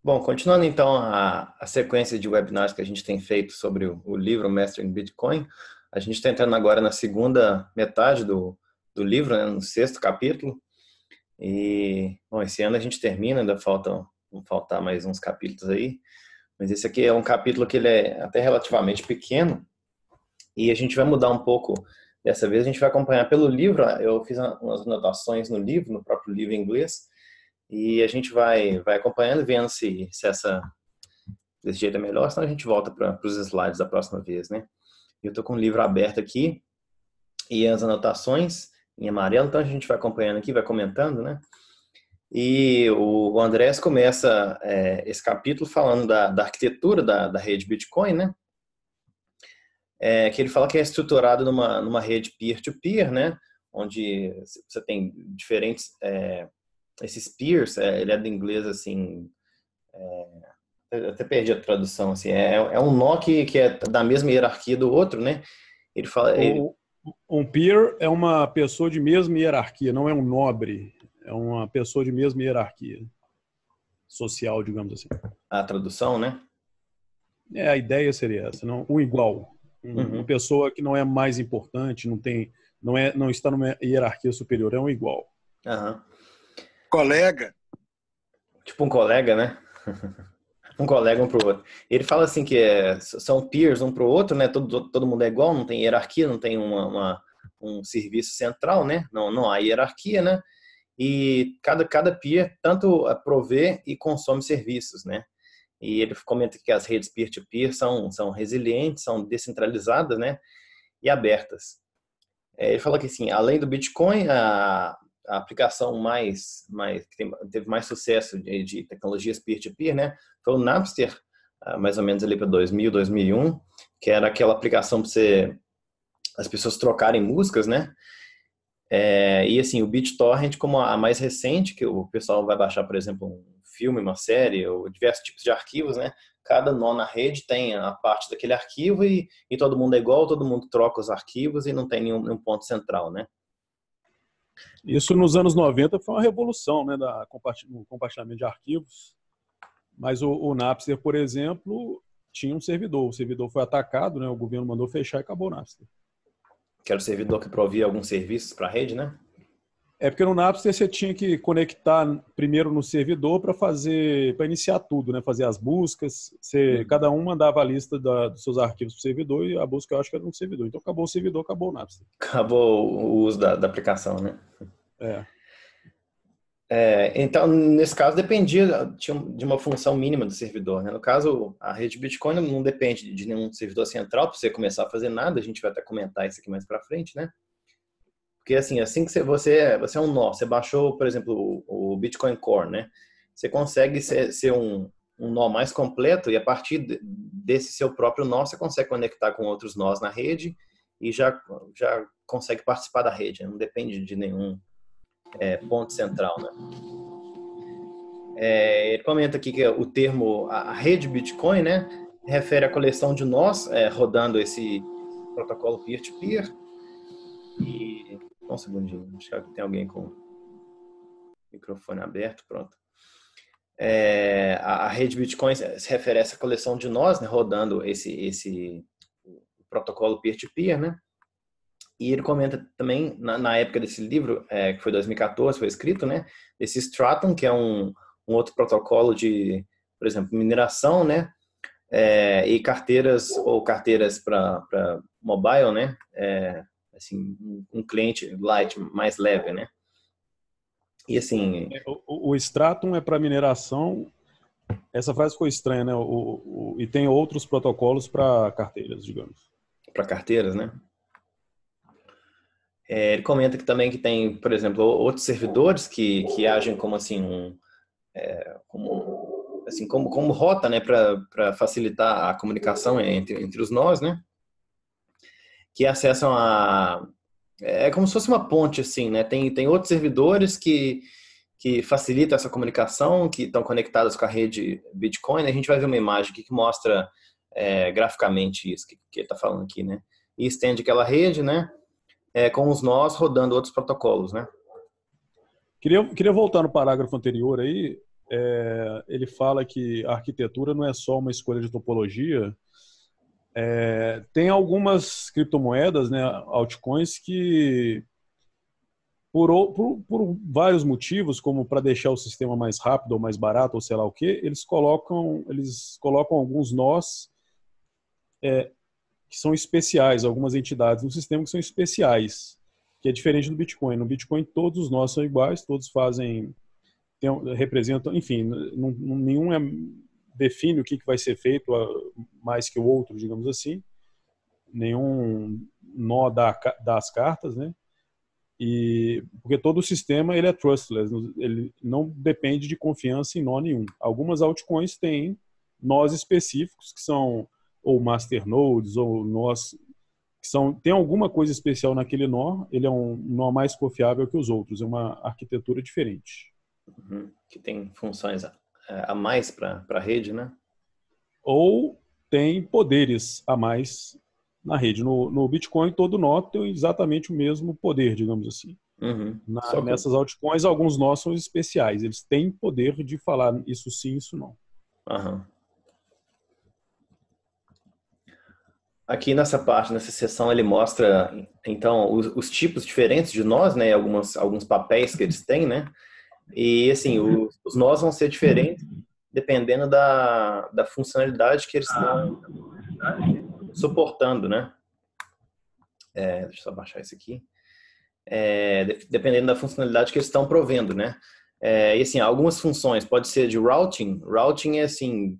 Bom, continuando então a sequência de webinars que a gente tem feito sobre o livro Mastering Bitcoin, a gente está entrando agora na segunda metade do livro, né, no sexto capítulo. E, bom, esse ano a gente termina, vão faltar mais uns capítulos aí. Mas esse aqui é um capítulo que ele é até relativamente pequeno. E a gente vai mudar um pouco. Dessa vez a gente vai acompanhar pelo livro. Eu fiz umas anotações no livro, no próprio livro em inglês. E a gente vai acompanhando, vendo se desse jeito é melhor, senão a gente volta para os slides da próxima vez, né? Eu estou com o livro aberto aqui e as anotações em amarelo, então a gente vai acompanhando aqui, vai comentando, né? E o Andrés começa esse capítulo falando da arquitetura da rede Bitcoin, né? Que ele fala que é estruturado numa rede peer-to-peer, né? Onde você tem diferentes... esses peers, ele é do inglês, assim... eu até perdi a tradução, assim. É um nó que é da mesma hierarquia do outro, né? Ele fala... Um peer é uma pessoa de mesma hierarquia, não é um nobre. É uma pessoa de mesma hierarquia social, digamos assim. A tradução, né? A ideia seria essa, não? Um igual. Uma pessoa que não é mais importante, não está numa hierarquia superior, é um igual. Uhum. Colega. Tipo um colega, né? Um colega um pro outro. Ele fala assim que são peers um pro outro, né? Todo mundo é igual, não tem hierarquia, não tem um serviço central, né? Não há hierarquia, né? E cada peer tanto provê e consome serviços, né? E ele comenta que as redes peer-to-peer são resilientes, são descentralizadas, né? E abertas. Ele fala que, assim, além do Bitcoin, a aplicação que teve mais sucesso de tecnologias peer-to-peer, né? Foi o Napster, mais ou menos ali para 2000, 2001, que era aquela aplicação para as pessoas trocarem músicas, né? E assim, o BitTorrent como a mais recente, que o pessoal vai baixar, por exemplo, um filme, uma série, ou diversos tipos de arquivos, né? Cada nó na rede tem a parte daquele arquivo e todo mundo é igual, todo mundo troca os arquivos e não tem nenhum ponto central, né? Isso nos anos 90 foi uma revolução, né, no compartilhamento de arquivos. Mas o Napster, por exemplo, tinha um servidor. O servidor foi atacado, né, o governo mandou fechar e acabou o Napster. Que era o servidor que provia alguns serviços para a rede, né? Porque no Napster você tinha que conectar primeiro no servidor para iniciar tudo, né? Fazer as buscas. Cada um mandava a lista dos seus arquivos para o servidor e a busca eu acho que era no servidor. Então acabou o servidor, acabou o Napster. Acabou o uso da aplicação, né? É. Então, nesse caso, dependia de uma função mínima do servidor, né? No caso, a rede Bitcoin não depende de nenhum servidor central para você começar a fazer nada. A gente vai até comentar isso aqui mais para frente, né? Porque assim que você é um nó, você baixou, por exemplo, o Bitcoin Core, né? Você consegue ser um nó mais completo e a partir desse seu próprio nó, você consegue conectar com outros nós na rede e já consegue participar da rede, né? Não depende de nenhum ponto central, né? Ele comenta aqui que o termo, a rede Bitcoin, né? Refere à coleção de nós rodando esse protocolo peer-to-peer. E um segundinho, acho que tem alguém com o microfone aberto, pronto. A rede Bitcoin se refere a essa coleção de nós, né, rodando esse protocolo peer-to-peer, né? E ele comenta também, na época desse livro, que foi 2014, foi escrito, né? Esse Stratum, que é um outro protocolo de, por exemplo, mineração, né? E carteiras para mobile, né? Assim, um cliente light, mais leve, né? E assim... O Stratum é para mineração. Essa frase ficou estranha, né? E tem outros protocolos para carteiras, digamos. Para carteiras, né? Ele comenta que também que tem, por exemplo, outros servidores que agem como assim como rota, né, para facilitar a comunicação entre os nós, né? Que acessam como se fosse uma ponte, assim, né? Tem outros servidores que facilitam essa comunicação, que estão conectados com a rede Bitcoin. A gente vai ver uma imagem aqui que mostra graficamente isso que ele está falando aqui, né? E estende aquela rede, né? Com os nós rodando outros protocolos, né? Queria voltar no parágrafo anterior aí. ele fala que a arquitetura não é só uma escolha de topologia. Tem algumas criptomoedas, né, altcoins, que por vários motivos, como para deixar o sistema mais rápido ou mais barato ou sei lá o que, eles colocam alguns nós que são especiais, algumas entidades no sistema que são especiais, que é diferente do Bitcoin. No Bitcoin todos os nós são iguais, todos representam, enfim, nenhum define o que vai ser feito mais que o outro, digamos assim. Nenhum nó das cartas, né? Porque todo o sistema ele é trustless, ele não depende de confiança em nó nenhum. Algumas altcoins têm nós específicos que são ou masternodes ou nós que tem alguma coisa especial naquele nó, ele é um nó mais confiável que os outros, é uma arquitetura diferente. Que tem funções a mais para a rede, né? Ou tem poderes a mais na rede. No Bitcoin, todo nó tem exatamente o mesmo poder, digamos assim. Nessas altcoins, alguns nós são especiais. Eles têm poder de falar isso sim, isso não. Aqui nessa parte, nessa seção, ele mostra, então, os tipos diferentes de nós, né? Alguns papéis que eles têm, né? E, assim, os nós vão ser diferentes dependendo da funcionalidade que eles estão suportando, né? Deixa eu só baixar isso aqui. Dependendo da funcionalidade que eles estão provendo, né? E, assim, algumas funções pode ser de routing. Routing é, assim,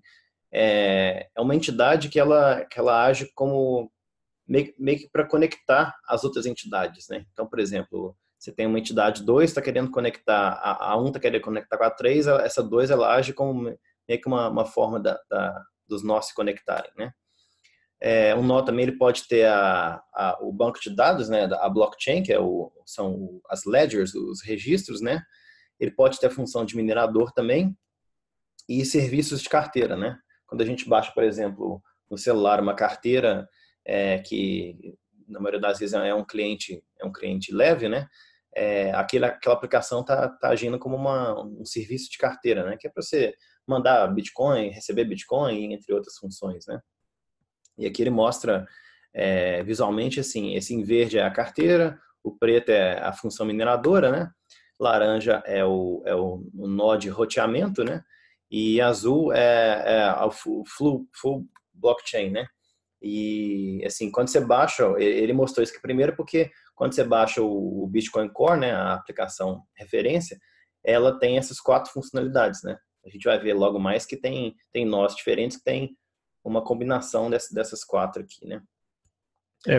uma entidade que ela age como meio que para conectar as outras entidades, né? Então, por exemplo, você tem uma entidade 2, está querendo conectar, a 1 está querendo conectar com a 3, essa 2 ela age como meio que uma forma dos nós se conectarem, né? Um nó também ele pode ter o banco de dados, né? A blockchain, que são as ledgers, os registros, né? Ele pode ter a função de minerador também e serviços de carteira, né? Quando a gente baixa, por exemplo, no celular uma carteira que na maioria das vezes é um cliente leve, né? Aquela aplicação tá agindo como um serviço de carteira, né? Que é para você mandar Bitcoin, receber Bitcoin, entre outras funções, né? E aqui ele mostra visualmente assim, esse em verde é a carteira, o preto é a função mineradora, né? Laranja é o nó de roteamento, né? E azul é o full blockchain, né? E, assim, quando você baixa, ele mostrou isso aqui primeiro porque quando você baixa o Bitcoin Core, né, a aplicação referência, ela tem essas 4 funcionalidades, né? A gente vai ver logo mais que tem nós diferentes que tem uma combinação dessas 4 aqui, né?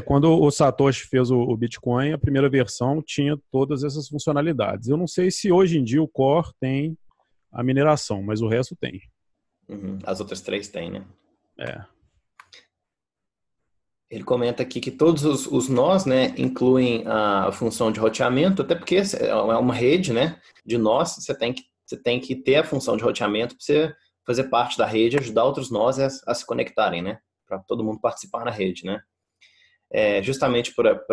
Quando o Satoshi fez o Bitcoin, a primeira versão tinha todas essas funcionalidades. Eu não sei se hoje em dia o Core tem a mineração, mas o resto tem. As outras 3 têm, né? Ele comenta aqui que todos os nós, né, incluem a função de roteamento, até porque é uma rede, né, de nós, você tem que ter a função de roteamento para você fazer parte da rede e ajudar outros nós a se conectarem, né, para todo mundo participar na rede, né. Justamente por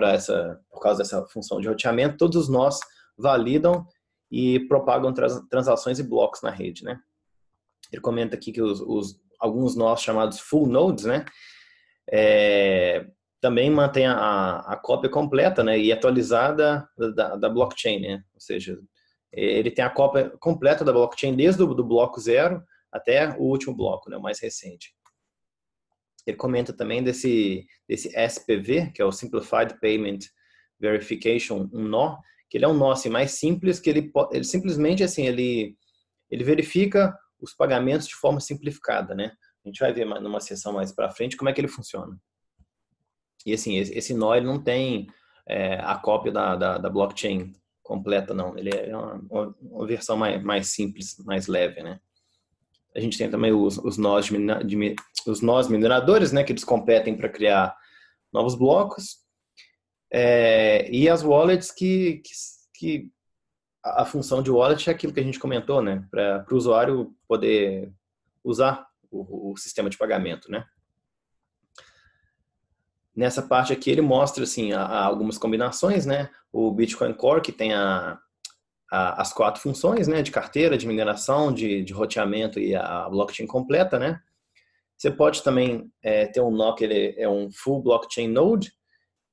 causa dessa função de roteamento, todos os nós validam e propagam transações e blocos na rede, né. Ele comenta aqui que alguns nós chamados full nodes, né, também mantém a cópia completa, né, e atualizada da blockchain, né? Ou seja, ele tem a cópia completa da blockchain desde o bloco 0 até o último bloco, né, o mais recente. Ele comenta também desse SPV, que é o Simplified Payment Verification, um nó, que ele é um nó assim, mais simples, que ele simplesmente assim, ele verifica os pagamentos de forma simplificada, né? A gente vai ver numa sessão mais para frente como é que ele funciona. E assim, esse nó ele não tem a cópia da blockchain completa, não. Ele é uma versão mais simples, mais leve, né? A gente tem também os nós mineradores, né? Que eles competem para criar novos blocos. E as wallets que a função de wallet é aquilo que a gente comentou, né? Para o usuário poder usar o sistema de pagamento, né? Nessa parte aqui ele mostra assim algumas combinações, né? O Bitcoin Core que tem as 4 funções, né, de carteira, de mineração, de roteamento e a blockchain completa, né? Você pode também ter um nó que ele é um full blockchain node,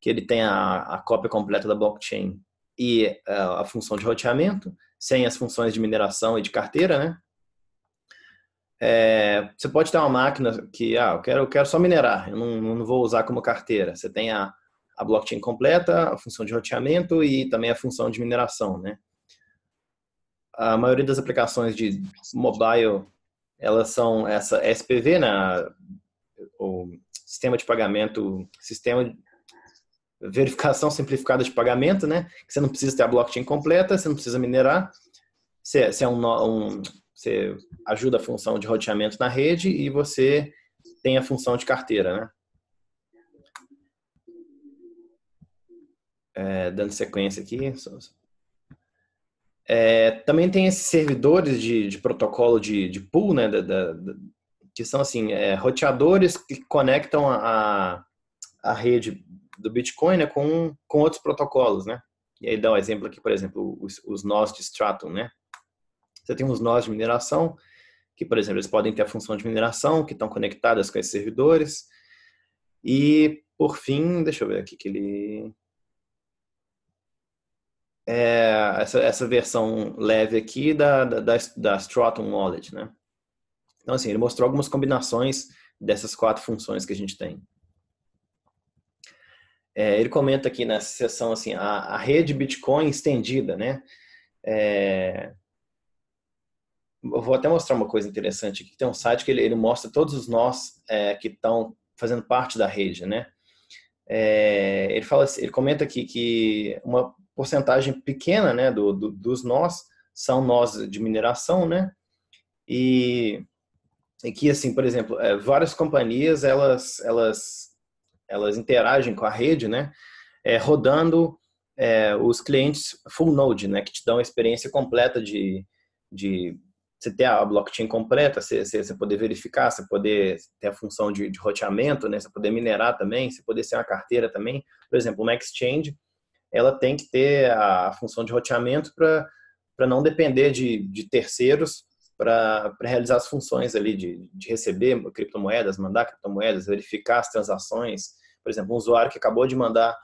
que ele tem a cópia completa da blockchain e a função de roteamento, sem as funções de mineração e de carteira, né? Você pode ter uma máquina que, eu quero só minerar, eu não vou usar como carteira. Você tem a blockchain completa, a função de roteamento e também a função de mineração, né? A maioria das aplicações de mobile, elas são essa SPV, né? O sistema de pagamento, sistema de verificação simplificada de pagamento, né? Que você não precisa ter a blockchain completa, você não precisa minerar, você ajuda a função de roteamento na rede e você tem a função de carteira, né? Dando sequência aqui. Também tem esses servidores de protocolo de pool, né? Que são assim, roteadores que conectam a rede do Bitcoin, né, com outros protocolos, né? E aí dá um exemplo aqui, por exemplo, os nós de Stratum, né? Você tem uns nós de mineração, que, por exemplo, eles podem ter a função de mineração, que estão conectadas com esses servidores. E, por fim, deixa eu ver aqui que ele... essa versão leve aqui da Stratum Wallet, né? Então, assim, ele mostrou algumas combinações dessas 4 funções que a gente tem. Ele comenta aqui nessa seção, assim, a rede Bitcoin estendida, né? Eu vou até mostrar uma coisa interessante aqui. Tem um site que ele mostra todos os nós que estão fazendo parte da rede, né? Ele fala assim, ele comenta aqui que uma porcentagem pequena, né, dos nós são nós de mineração, né? E que, assim, por exemplo, várias companhias elas interagem com a rede, né? Rodando os clientes full node, né? Que te dão a experiência completa de você ter a blockchain completa, você poder verificar, você poder ter a função de roteamento, né? Você poder minerar também, você poder ser uma carteira também. Por exemplo, uma exchange, ela tem que ter a função de roteamento para não depender de terceiros para realizar as funções ali de receber criptomoedas, mandar criptomoedas, verificar as transações. Por exemplo, um usuário que acabou de mandar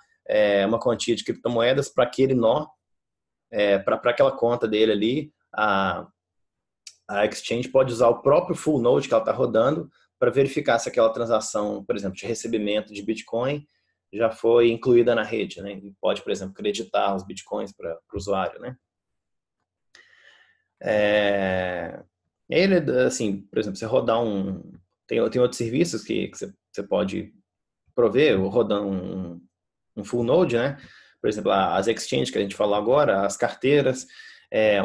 uma quantia de criptomoedas para aquele nó, para aquela conta dele ali, a exchange pode usar o próprio full node que ela está rodando para verificar se aquela transação, por exemplo, de recebimento de Bitcoin já foi incluída na rede, né? E pode, por exemplo, creditar os Bitcoins para o usuário, né? Ele, assim, por exemplo, você rodar tem outros serviços que você pode prover, rodando um full node, né? Por exemplo, as exchanges que a gente falou agora, as carteiras,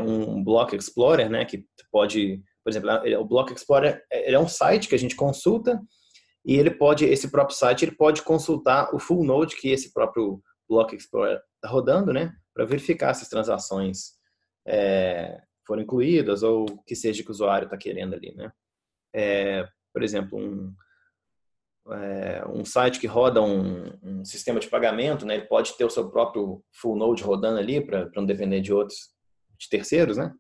um Block Explorer, né? Que pode, por exemplo, o Block Explorer é um site que a gente consulta e esse próprio site ele pode consultar o full node que esse próprio Block Explorer está rodando, né? Para verificar se as transações foram incluídas ou o que seja que o usuário está querendo ali, né? Por exemplo, um site que roda um sistema de pagamento, né? Ele pode ter o seu próprio full node rodando ali para não depender de terceiros, né?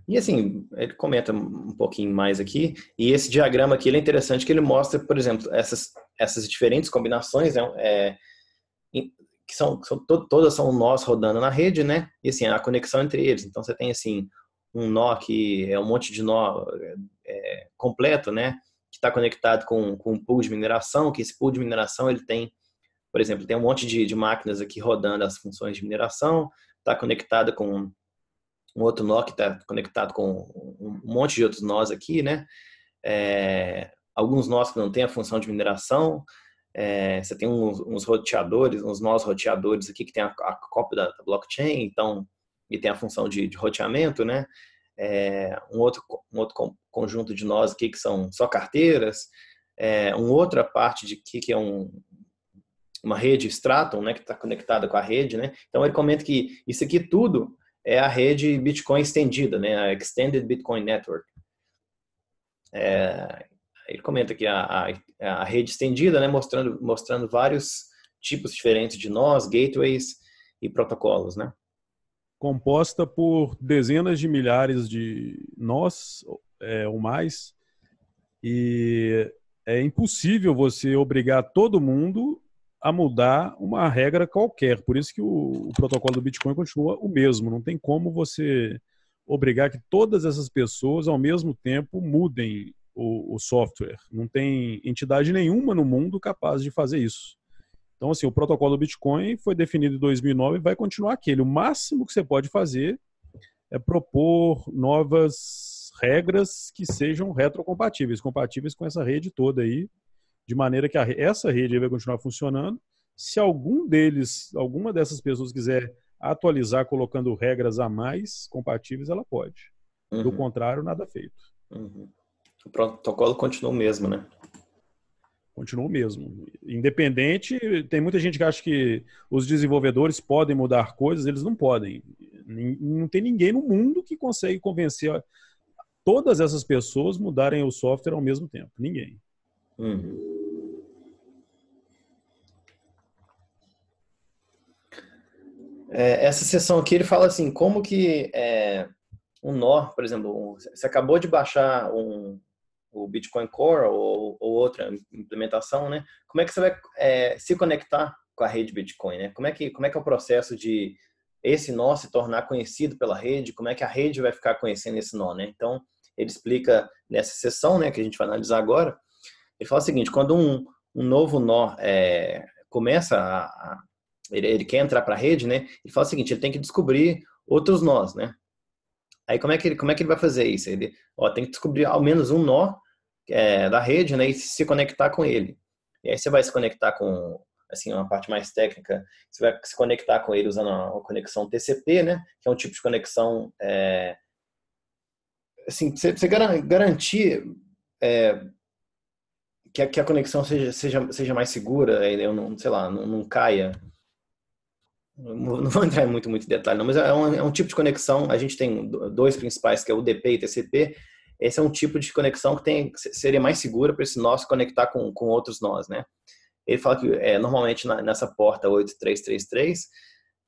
E assim, ele comenta um pouquinho mais aqui, e esse diagrama aqui ele é interessante que ele mostra, por exemplo, essas diferentes combinações, né? Que todas são nós rodando na rede, né? E assim, a conexão entre eles. Então você tem assim um nó que é um monte de nó completo, né? Que está conectado com um pool de mineração, que esse pool de mineração ele tem, por exemplo, tem um monte de máquinas aqui rodando as funções de mineração, está conectada com um outro nó que está conectado com um monte de outros nós aqui, né? Alguns nós que não têm a função de mineração. Você tem uns roteadores, uns nós roteadores aqui que tem a cópia da blockchain, então, e tem a função de roteamento, né? Um outro conjunto de nós aqui que são só carteiras, uma outra parte de aqui que é uma rede Stratum, né? Que está conectada com a rede, né? Então ele comenta que isso aqui tudo é a rede Bitcoin estendida, né? A Extended Bitcoin Network. Ele comenta aqui a rede estendida, né, mostrando vários tipos diferentes de nós, gateways, e protocolos, né? Composta por dezenas de milhares de nós, ou mais, e é impossível você obrigar todo mundo a mudar uma regra qualquer. Por isso que o protocolo do Bitcoin continua o mesmo. Não tem como você obrigar que todas essas pessoas, ao mesmo tempo, mudem o software. Não tem entidade nenhuma no mundo capaz de fazer isso. Então, assim, o protocolo do Bitcoin foi definido em 2009 e vai continuar aquele. O máximo que você pode fazer é propor novas regras que sejam retrocompatíveis, compatíveis com essa rede toda aí, de maneira que essa rede vai continuar funcionando. Se alguma dessas pessoas quiser atualizar colocando regras a mais compatíveis, ela pode. Do contrário, nada feito. O protocolo continua o mesmo, né? Continua o mesmo. Independente, tem muita gente que acha que os desenvolvedores podem mudar coisas, eles não podem. Não tem ninguém no mundo que consegue convencer todas essas pessoas mudarem o software ao mesmo tempo. Ninguém. Essa seção aqui ele fala assim, como que um nó, por exemplo, você acabou de baixar o Bitcoin Core ou outra implementação, né? Como é que você vai se conectar com a rede Bitcoin, né? Como é que é o processo de esse nó se tornar conhecido pela rede? Como é que a rede vai ficar conhecendo esse nó, né? Então, ele explica nessa seção, né, que a gente vai analisar agora. Ele fala o seguinte, quando um novo nó começa ele quer entrar para a rede, né? Ele fala o seguinte, ele tem que descobrir outros nós, né? Aí como é que ele vai fazer isso? Ele tem que descobrir ao menos um nó da rede, né, e se conectar com ele. E aí você vai se conectar com, assim, uma parte mais técnica, você vai se conectar com ele usando a conexão TCP, né, que é um tipo de conexão, assim, você garantir que a conexão seja mais segura, eu não, sei lá, não caia. Não vou entrar em muito detalhe, não, mas é um tipo de conexão. A gente tem dois principais, que é o UDP e TCP. Esse é um tipo de conexão que seria mais segura para esse nó se conectar com outros nós, né? Ele fala que normalmente nessa porta 8333,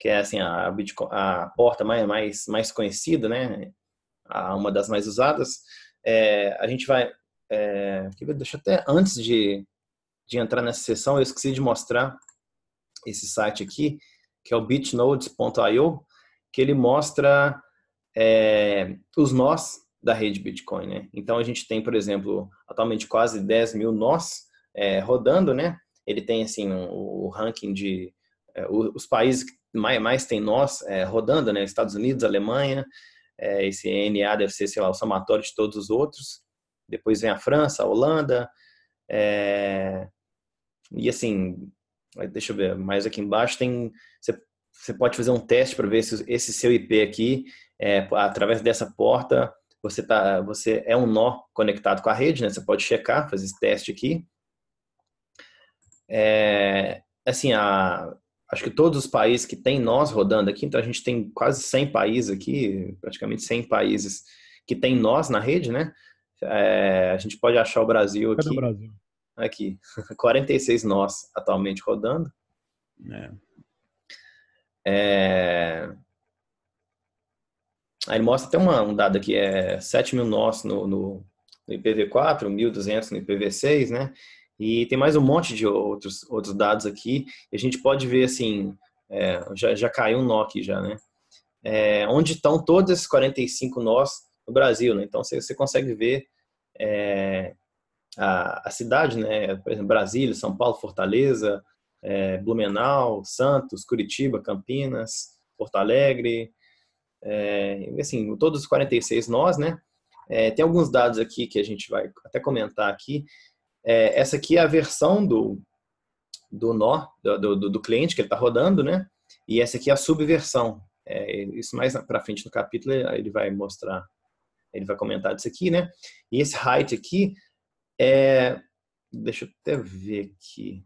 que é assim a porta mais conhecida, né? Uma das mais usadas, a gente vai... deixa até antes de entrar nessa sessão, eu esqueci de mostrar esse site aqui, que é o bitnodes.io, que ele mostra os nós da rede Bitcoin, né? Então a gente tem, por exemplo, atualmente quase 10 mil nós rodando, né? Ele tem assim o ranking de os países que mais tem nós rodando, né? Estados Unidos, Alemanha, esse NA deve ser, sei lá, o somatório de todos os outros. Depois vem a França, a Holanda, e assim, deixa eu ver, mais aqui embaixo tem, você pode fazer um teste para ver se esse seu IP aqui, através dessa porta, você é um nó conectado com a rede, né? Você pode checar, fazer esse teste aqui. Assim, acho que todos os países que tem nós rodando aqui, então a gente tem quase 100 países aqui, praticamente 100 países que tem nós na rede, né? A gente pode achar o Brasil aqui. Cadê o Brasil? Aqui, 46 nós atualmente rodando. Aí ele mostra até um dado aqui, 7 mil nós no IPv4, 1.200 no IPv6, né? E tem mais um monte de outros dados aqui. E a gente pode ver, assim, já caiu um nó aqui já, né? Onde estão todos esses 45 nós no Brasil, né? Então, você consegue ver a cidade, né? Por exemplo, Brasília, São Paulo, Fortaleza, Blumenau, Santos, Curitiba, Campinas, Porto Alegre, assim, todos os 46 nós, né? Tem alguns dados aqui que a gente vai até comentar aqui. Essa aqui é a versão do nó, do cliente que ele está rodando, né? E essa aqui é a subversão. Isso mais para frente no capítulo ele vai mostrar, ele vai comentar disso aqui, né? E esse height aqui deixa eu até ver aqui.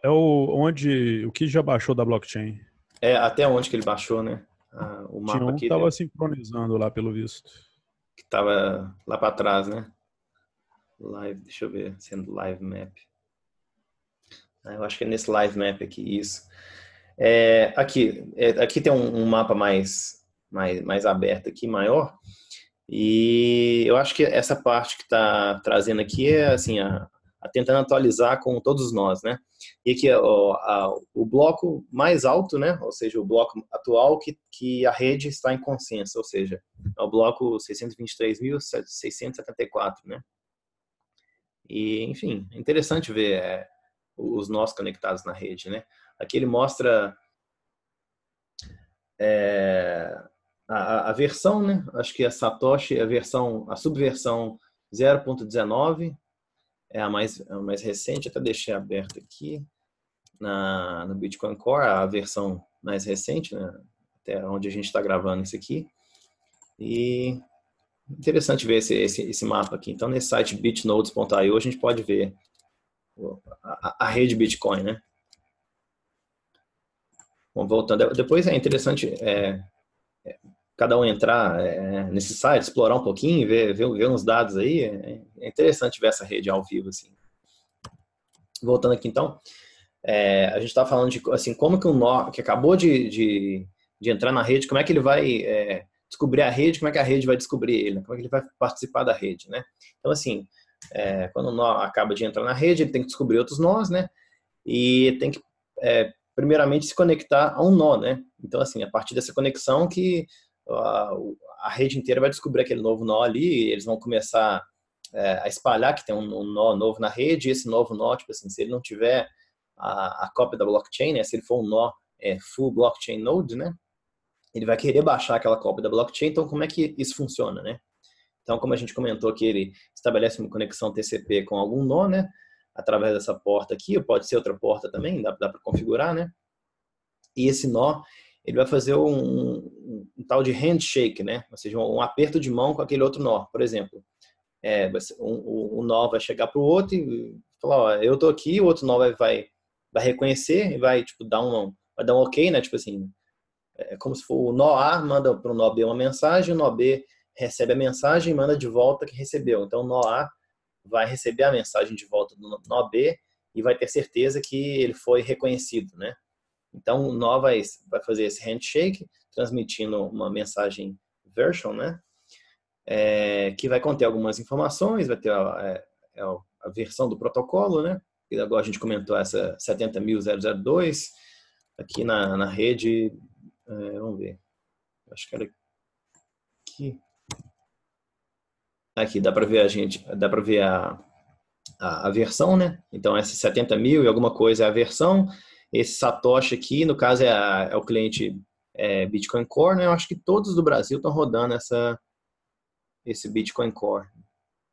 Onde o que já baixou da blockchain. Até onde que ele baixou, né? O mapa Tinha aqui estava sincronizando lá, pelo visto. Que estava lá para trás, né? Live, deixa eu ver, sendo live map. Eu acho que é nesse live map aqui, isso. Aqui tem um mapa mais aberto aqui, maior. E eu acho que essa parte que está trazendo aqui é assim, tentando atualizar com todos nós, né? E aqui o bloco mais alto, né? Ou seja, o bloco atual que a rede está em consenso, ou seja, é o bloco 623.674, né? E, enfim, é interessante ver os nós conectados na rede, né? Aqui ele mostra a versão, né? Acho que a Satoshi, a subversão 0.19 é a mais recente. Até deixei aberto aqui no Bitcoin Core, a versão mais recente, né? Até onde a gente está gravando isso aqui. E interessante ver esse mapa aqui. Então, nesse site bitnodes.io a gente pode ver a rede Bitcoin, né? Bom, voltando. Depois é interessante cada um entrar nesse site, explorar um pouquinho, ver uns dados aí. É interessante ver essa rede ao vivo, assim. Voltando aqui, então, a gente está falando de assim, como que um nó que acabou de entrar na rede, como é que ele vai descobrir a rede, como é que a rede vai descobrir ele, né? Como é que ele vai participar da rede, né? Então, assim, quando o nó acaba de entrar na rede, ele tem que descobrir outros nós, né? E tem que, primeiramente, se conectar a um nó, né? Então, assim, a partir dessa conexão que a rede inteira vai descobrir aquele novo nó ali, e eles vão começar a espalhar que tem um nó novo na rede, e esse novo nó, tipo assim, se ele não tiver a cópia da blockchain, né, se ele for um nó full blockchain node, né, ele vai querer baixar aquela cópia da blockchain. Então, como é que isso funciona, né? Então, como a gente comentou que ele estabelece uma conexão TCP com algum nó, né, através dessa porta aqui, ou pode ser outra porta também, dá para configurar, né? E esse nó, ele vai fazer um tal de handshake, né? Ou seja, um aperto de mão com aquele outro nó. Por exemplo, um nó vai chegar para o outro e falar, ó, eu tô aqui, o outro nó vai reconhecer e vai, tipo, vai dar um ok, né? Tipo assim, é como se for o nó A manda para o nó B uma mensagem, o nó B recebe a mensagem e manda de volta que recebeu. Então, o nó A vai receber a mensagem de volta do nó B e vai ter certeza que ele foi reconhecido, né? Então, o nó vai fazer esse handshake, transmitindo uma mensagem version, né? Que vai conter algumas informações, vai ter a versão do protocolo, né? E agora a gente comentou essa 70.002 aqui na rede. Vamos ver. Acho que era aqui. Aqui dá para ver a versão, né? Então essa 70.000 e alguma coisa é a versão. Esse Satoshi aqui, no caso, é o cliente Bitcoin Core, né? Eu acho que todos do Brasil estão rodando esse Bitcoin Core.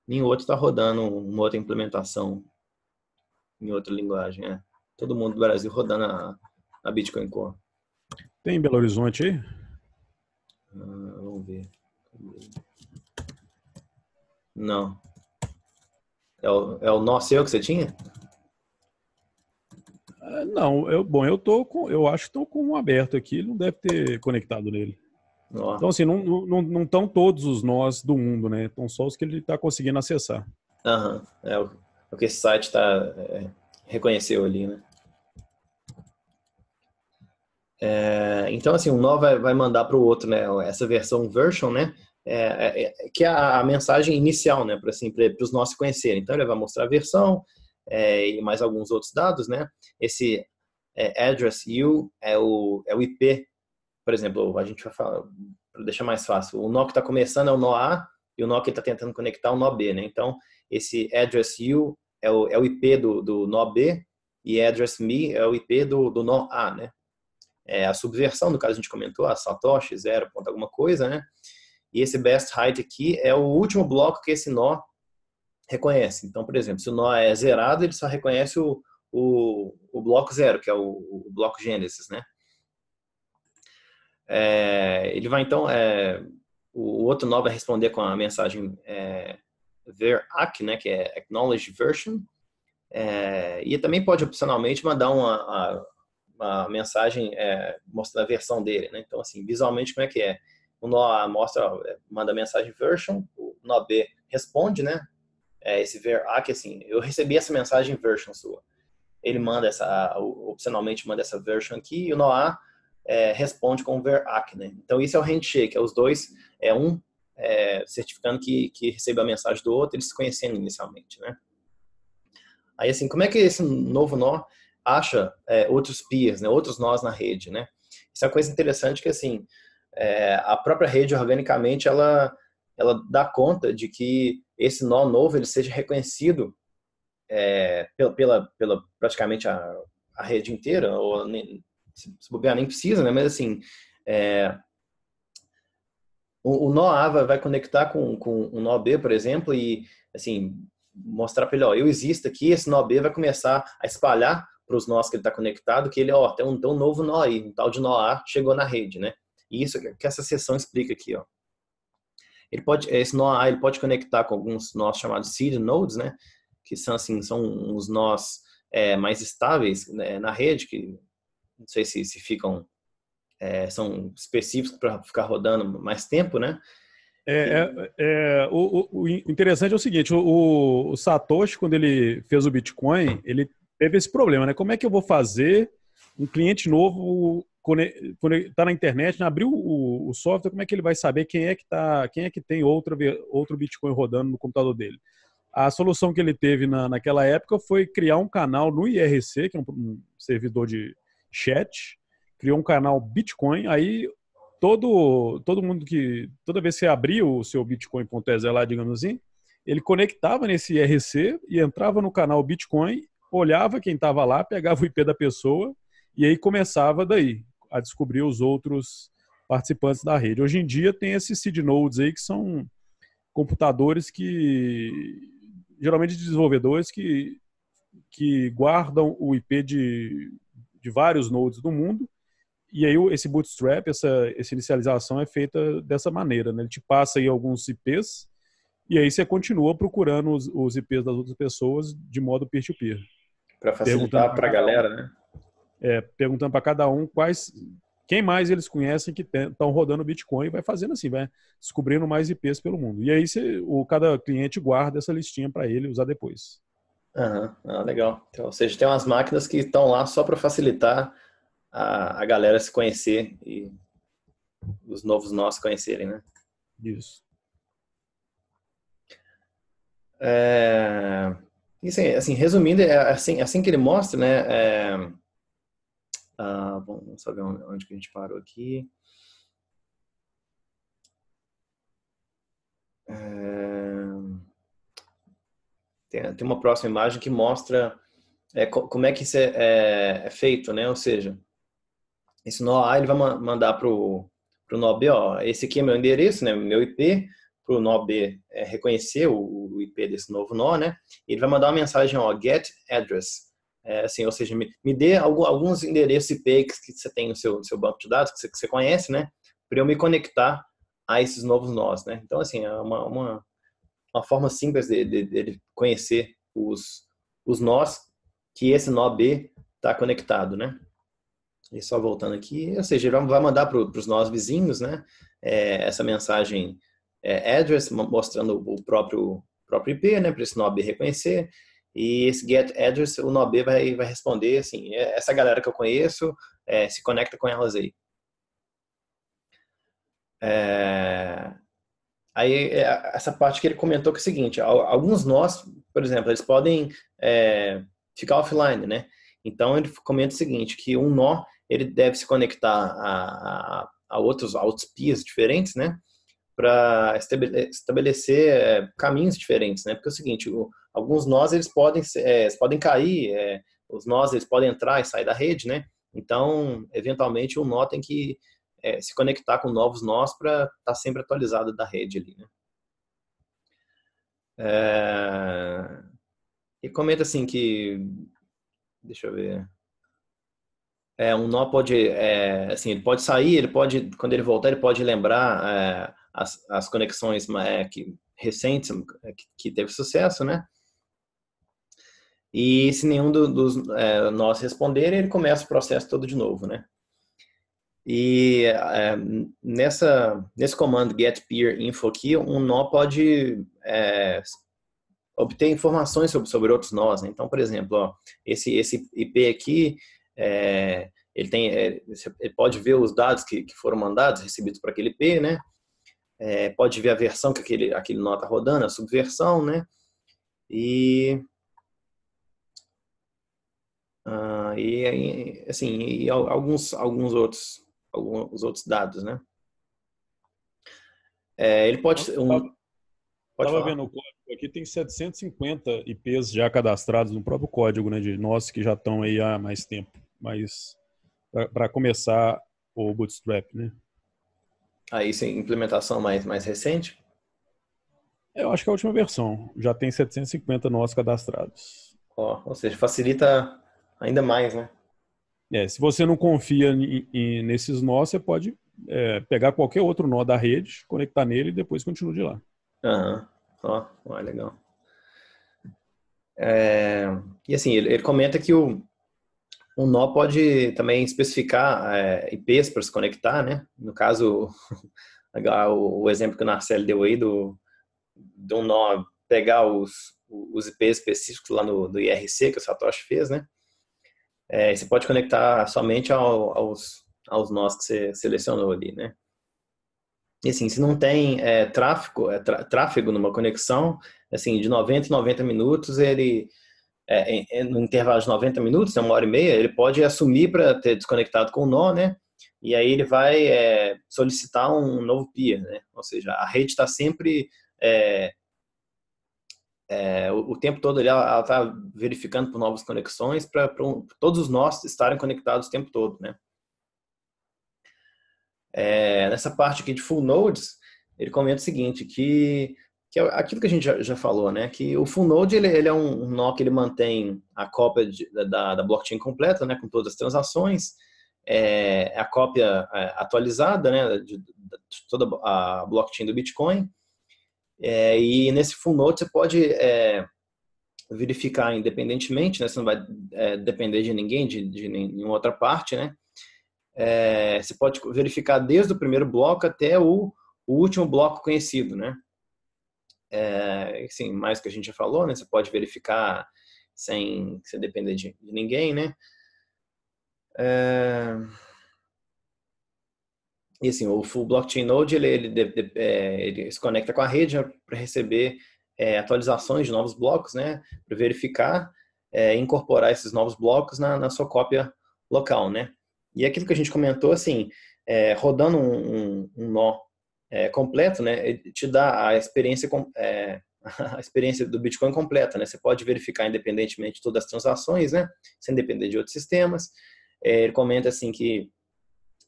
Nenhum outro está rodando uma outra implementação em outra linguagem. Todo mundo do Brasil rodando a Bitcoin Core. Tem Belo Horizonte aí? Vamos ver. Não. É o nó seu que você tinha? Não, eu acho que estou com um aberto aqui, ele não deve ter conectado nele. Ó. Então, assim, não estão todos os nós do mundo, né? Estão só os que ele está conseguindo acessar. Aham. O que esse site reconheceu ali, né? Então, assim, um nó vai mandar para o outro, né? Essa versão version, né? Que é a mensagem inicial, né? Para os nós se conhecerem. Então, ele vai mostrar a versão e mais alguns outros dados, né? Esse address U é o IP. Por exemplo, a gente vai falar, para deixar mais fácil, o nó que está começando é o nó A e o nó que ele está tentando conectar é o nó B, né? Então, esse address U é o IP do nó B e address me é o IP do nó A, né? A subversão, no caso a gente comentou, a Satoshi, 0, alguma coisa, né? E esse best height aqui é o último bloco que esse nó reconhece. Então, por exemplo, se o nó é zerado, ele só reconhece o bloco 0, que é o bloco Gênesis, né? Ele vai, então, o outro nó vai responder com a mensagem VERAC, né, que é Acknowledge Version, e também pode opcionalmente mandar uma mensagem mostrando a versão dele, né? Então, assim, visualmente, como é que é? O nó A manda a mensagem version, o nó B responde, né? Esse VERAC, assim, eu recebi essa mensagem version sua. ele manda opcionalmente manda essa version aqui, e o nó A responde com o ver ACK, né? Então isso é o handshake, é os dois, certificando que recebeu a mensagem do outro, eles se conhecendo inicialmente, né? Aí assim, como é que esse novo nó acha outros peers, né? Outros nós na rede, né? Isso é uma coisa interessante que assim, a própria rede organicamente ela dá conta de que esse nó novo ele seja reconhecido pela praticamente a rede inteira, ou se bobear nem precisa, né? Mas assim, o nó A vai conectar com o nó B, por exemplo, e assim, mostrar para ele, ó, eu existo aqui, esse nó B vai começar a espalhar para os nós que ele está conectado, que ele, ó, tem um novo nó aí, um tal de nó A chegou na rede, né? E isso que essa seção explica aqui, ó. Esse nó A ele pode conectar com alguns nós chamados seed nodes, né? Que são assim, são uns nós mais estáveis, né, na rede, que não sei se ficam são específicos para ficar rodando mais tempo, né? O interessante é o seguinte, o Satoshi, quando ele fez o Bitcoin, ele teve esse problema, né? Como é que eu vou fazer um cliente novo está na internet, né? Abriu o software, como é que ele vai saber quem é que tem outro Bitcoin rodando no computador dele? A solução que ele teve naquela época foi criar um canal no IRC, que é um servidor de chat, criou um canal Bitcoin, aí todo mundo toda vez que você abria o seu Bitcoin.exe lá, digamos assim, ele conectava nesse IRC e entrava no canal Bitcoin, olhava quem estava lá, pegava o IP da pessoa e aí começava daí a descobrir os outros participantes da rede. Hoje em dia tem esses seed nodes aí que são computadores geralmente desenvolvedores que guardam o IP de vários nodes do mundo. E aí esse bootstrap, essa inicialização é feita dessa maneira, né? Ele te passa aí alguns IPs e aí você continua procurando os IPs das outras pessoas de modo peer-to-peer. Para facilitar para a galera, né? Perguntando para cada um quem mais eles conhecem que estão rodando Bitcoin, e vai fazendo assim, vai descobrindo mais IPs pelo mundo. E aí cada cliente guarda essa listinha para ele usar depois. Legal. Então, ou seja, tem umas máquinas que estão lá só para facilitar a galera se conhecer e os novos nós se conhecerem, né? Isso. Isso assim, resumindo, assim que ele mostra, né? Vamos saber onde que a gente parou aqui. Tem uma próxima imagem que mostra como é que isso é feito, né? Ou seja, esse nó A ele vai mandar para o nó B, ó, esse aqui é meu endereço, né? Meu IP, para o nó B reconhecer o IP desse novo nó, né? E ele vai mandar uma mensagem, ó, get address. Assim, ou seja, me dê alguns endereços IP que você tem no seu banco de dados, que você conhece, né? Para eu me conectar a esses novos nós, né? Então, assim, é uma forma simples de conhecer os nós que esse nó B está conectado, né? E só voltando aqui, ou seja, ele vai mandar para os nós vizinhos, né? Essa mensagem address, mostrando o próprio IP, né? Para esse nó B reconhecer. E esse get address, o nó B vai responder assim, essa galera que eu conheço, se conecta com elas aí. Aí, essa parte que ele comentou que é o seguinte, alguns nós, por exemplo, eles podem ficar offline, né? Então, ele comenta o seguinte, que um nó, ele deve se conectar a outros peers diferentes, né? Para estabelecer caminhos diferentes, né? Porque é o seguinte, alguns nós, eles podem cair, os nós, eles podem entrar e sair da rede, né? Então, eventualmente, um nó tem que se conectar com novos nós para estar sempre atualizado da rede ali, né? E comenta assim que, deixa eu ver, um nó pode, assim, ele pode sair, ele pode, quando ele voltar, ele pode lembrar as conexões recentes que teve sucesso, né? E se nenhum dos nós responderem, ele começa o processo todo de novo, né? E nesse comando get peer info aqui, um nó pode obter informações sobre outros nós, né? Então, por exemplo, ó, esse IP aqui, ele pode ver os dados que foram mandados, recebidos para aquele IP, né? Pode ver a versão que aquele nó está rodando, a subversão, né? E assim, alguns outros dados, né? Ele pode... Estava vendo o código aqui, tem 750 IPs já cadastrados no próprio código, né, de nós que já estão aí há mais tempo, mas para começar o Bootstrap, né? Aí sim, implementação mais recente? Eu acho que é a última versão já tem 750 nós cadastrados. Ou seja, facilita ainda mais, né? Se você não confia nesses nós, você pode pegar qualquer outro nó da rede, conectar nele e depois continua de lá. Legal. E assim, ele comenta que o nó pode também especificar IPs para se conectar, né? No caso, o exemplo que o Narcélio deu aí do um nó pegar os IPs específicos lá do IRC que o Satoshi fez, né? Você pode conectar somente aos nós que você selecionou ali, né? E assim, se não tem tráfego numa conexão, assim, de 90 em 90 minutos, ele, no intervalo de 90 minutos, uma hora e meia, ele pode assumir para ter desconectado com o nó, né? E aí ele vai solicitar um novo peer, né? Ou seja, a rede está sempre, o tempo todo ela está verificando por novas conexões para todos os nós estarem conectados o tempo todo, né? Nessa parte aqui de full nodes, ele comenta o seguinte, que é aquilo que a gente já falou, né? Que o full node ele é um nó que ele mantém a cópia da blockchain completa, né? Com todas as transações, a cópia atualizada, né? De toda a blockchain do Bitcoin. E nesse full node você pode verificar independentemente, né? Você não vai depender de ninguém, de nenhuma outra parte, né? Você pode verificar desde o primeiro bloco até o último bloco conhecido, né? Assim, mais do que a gente já falou, né? Você pode verificar sem depender de ninguém, né? E assim, o Full Blockchain Node, ele se conecta com a rede para receber atualizações de novos blocos, né? Para verificar e incorporar esses novos blocos na sua cópia local, né? E aquilo que a gente comentou, assim, rodando um nó completo, né? Ele te dá a experiência do Bitcoin completa, né? Você pode verificar independentemente de todas as transações, né? Sem depender de outros sistemas. Ele comenta assim que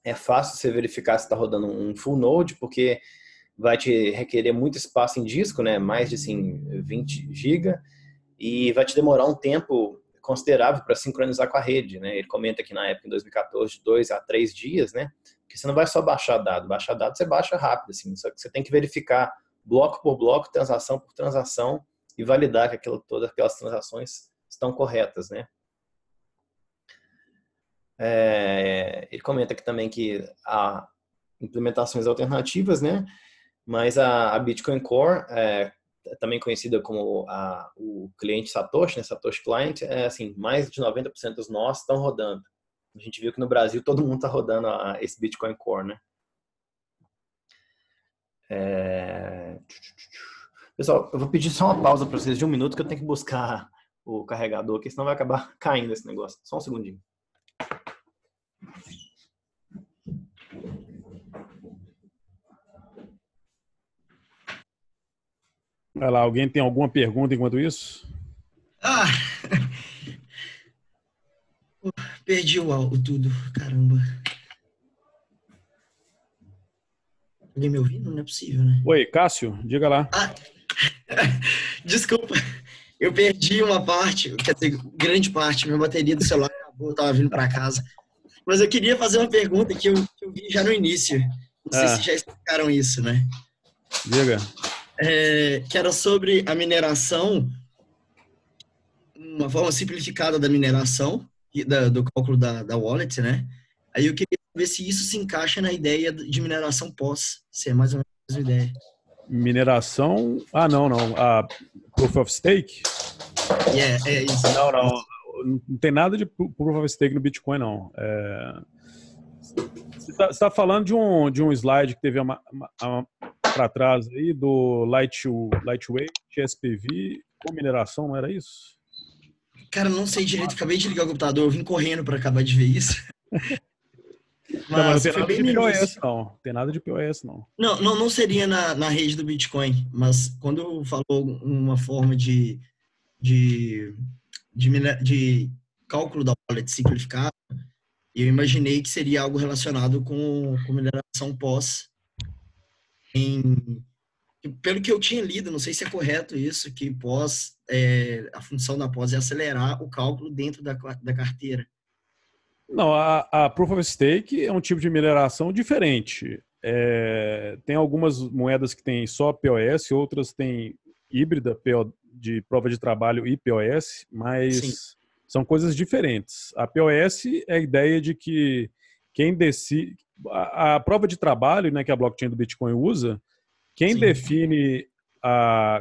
é fácil você verificar se está rodando um full node, porque vai te requerer muito espaço em disco, né? Mais de assim, 20 GB, e vai te demorar um tempo considerável para sincronizar com a rede, né? Ele comenta que na época, em 2014, de 2 a 3 dias, né? Porque você não vai só baixar dado. Baixar dado você baixa rápido, assim. Só que você tem que verificar bloco por bloco, transação por transação e validar que todas aquelas transações estão corretas, né? Ele comenta aqui também que há implementações alternativas, né? Mas a Bitcoin Core, também conhecida como o cliente Satoshi, né? Satoshi Client, assim, mais de 90% dos nós estão rodando. A gente viu que no Brasil todo mundo está rodando esse Bitcoin Core, né? Pessoal, eu vou pedir só uma pausa para vocês de 1 minuto, que eu tenho que buscar o carregador aqui, senão vai acabar caindo esse negócio. Só um segundinho. Vai lá, alguém tem alguma pergunta enquanto isso? Perdi o tudo, caramba. Alguém me ouvindo? Não é possível, né? Oi, Cássio, diga lá. Desculpa, eu perdi uma parte, quer dizer, grande parte, minha bateria do celular acabou, eu tava vindo para casa. Mas eu queria fazer uma pergunta que eu vi já no início. Não sei se já explicaram isso, né? Diga. Que era sobre a mineração, uma forma simplificada da mineração, do cálculo da wallet, né? Aí eu queria ver se isso se encaixa na ideia de mineração pós, se é mais ou menos a mesma ideia. Mineração... Ah, não. A Proof of Stake? É isso. Não. Não tem nada de Proof of Stake no Bitcoin, não. Você está falando de um slide que teve para trás aí, do Lightweight, SPV, com mineração, não era isso? Cara, não sei direito. Acabei de ligar o computador. Eu vim correndo para acabar de ver isso. Mas não tem foi nada bem de no POS, início. não. Tem nada de POS, não. Não seria na rede do Bitcoin, mas quando falou uma forma de cálculo da wallet simplificado, eu imaginei que seria algo relacionado com mineração pós. Pelo que eu tinha lido, não sei se é correto isso, que pós, a função da pós é acelerar o cálculo dentro da carteira. Não, a Proof of Stake é um tipo de mineração diferente. Tem algumas moedas que tem só POS, outras têm híbrida de prova de trabalho e POS, mas Sim. são coisas diferentes. A POS é a ideia de que quem decide... A prova de trabalho, né, que a blockchain do Bitcoin usa, quem Sim. define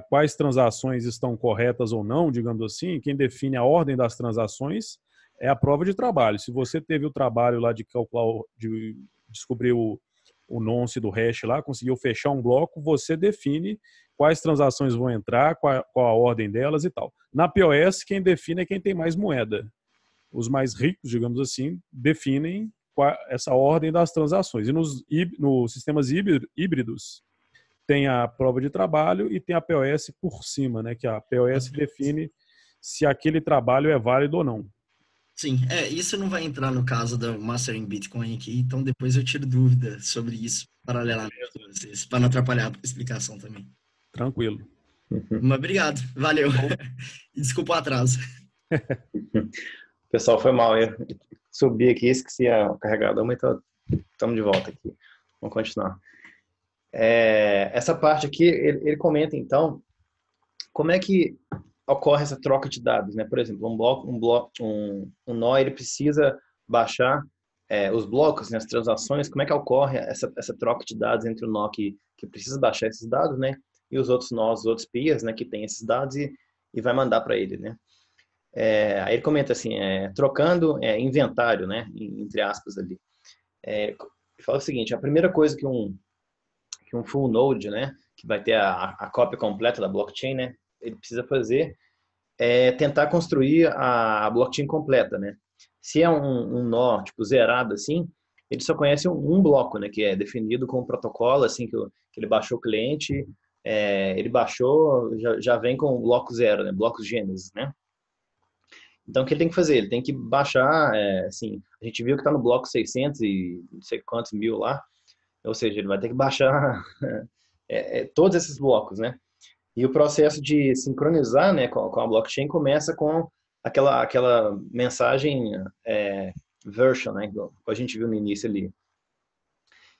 quais transações estão corretas ou não, digamos assim, quem define a ordem das transações é a prova de trabalho. Se você teve o trabalho lá de calcular, de descobrir o nonce do hash lá, conseguiu fechar um bloco, você define quais transações vão entrar, qual a ordem delas e tal. Na POS, quem define é quem tem mais moeda. Os mais ricos, digamos assim, definem essa ordem das transações. E nos sistemas híbridos, tem a prova de trabalho e tem a POS por cima, né? Que a POS define se aquele trabalho é válido ou não. Sim, isso não vai entrar no caso da Mastering Bitcoin aqui, então depois eu tiro dúvida sobre isso paralelamente com vocês, para não atrapalhar a explicação também. Tranquilo. Mas obrigado, valeu. E desculpa o atraso. Pessoal, foi mal. Eu subi aqui, esqueci o carregador, mas estamos de volta aqui. Vamos continuar. Essa parte aqui, ele comenta, então, como é que ocorre essa troca de dados, né? Por exemplo, um nó, ele precisa baixar os blocos, né, as transações, como é que ocorre essa troca de dados entre o nó que precisa baixar esses dados, né, e os outros nós, os outros peers, né, que tem esses dados e vai mandar para ele, né? Aí ele comenta assim, trocando inventário, né, entre aspas ali. Ele fala o seguinte: a primeira coisa que um full node, né, que vai ter a cópia completa da blockchain, né, ele precisa fazer tentar construir a blockchain completa, né? Se é um nó tipo zerado assim, ele só conhece um bloco, né, que é definido com um protocolo assim que ele baixou o cliente, ele baixou, já vem com o bloco zero, né, blocos gênesis, né? Então, o que ele tem que fazer? Ele tem que baixar, assim, a gente viu que está no bloco 600 e não sei quantos mil lá, ou seja, ele vai ter que baixar todos esses blocos, né? E o processo de sincronizar, né, com a blockchain começa com aquela mensagem version, né, que a gente viu no início ali,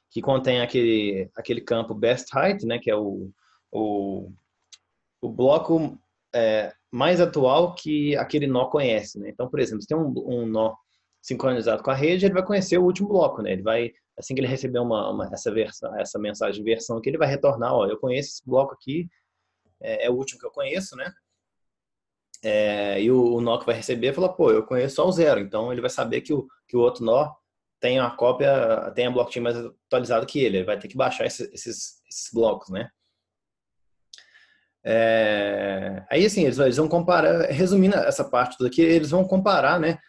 que contém aquele campo best height, né, que é o bloco mais atual que aquele nó conhece, né? Então, por exemplo, se tem um nó sincronizado com a rede, ele vai conhecer o último bloco, né? Ele vai, assim que ele receber essa mensagem versão aqui, ele vai retornar, ó, eu conheço esse bloco aqui, é o último que eu conheço, né? E o nó que vai receber fala, pô, eu conheço só o zero, então ele vai saber que o outro nó tem a cópia, tem a blockchain mais atualizada que ele vai ter que baixar esses blocos, né? Aí assim, eles vão comparar, resumindo essa parte toda aqui, eles vão comparar, né?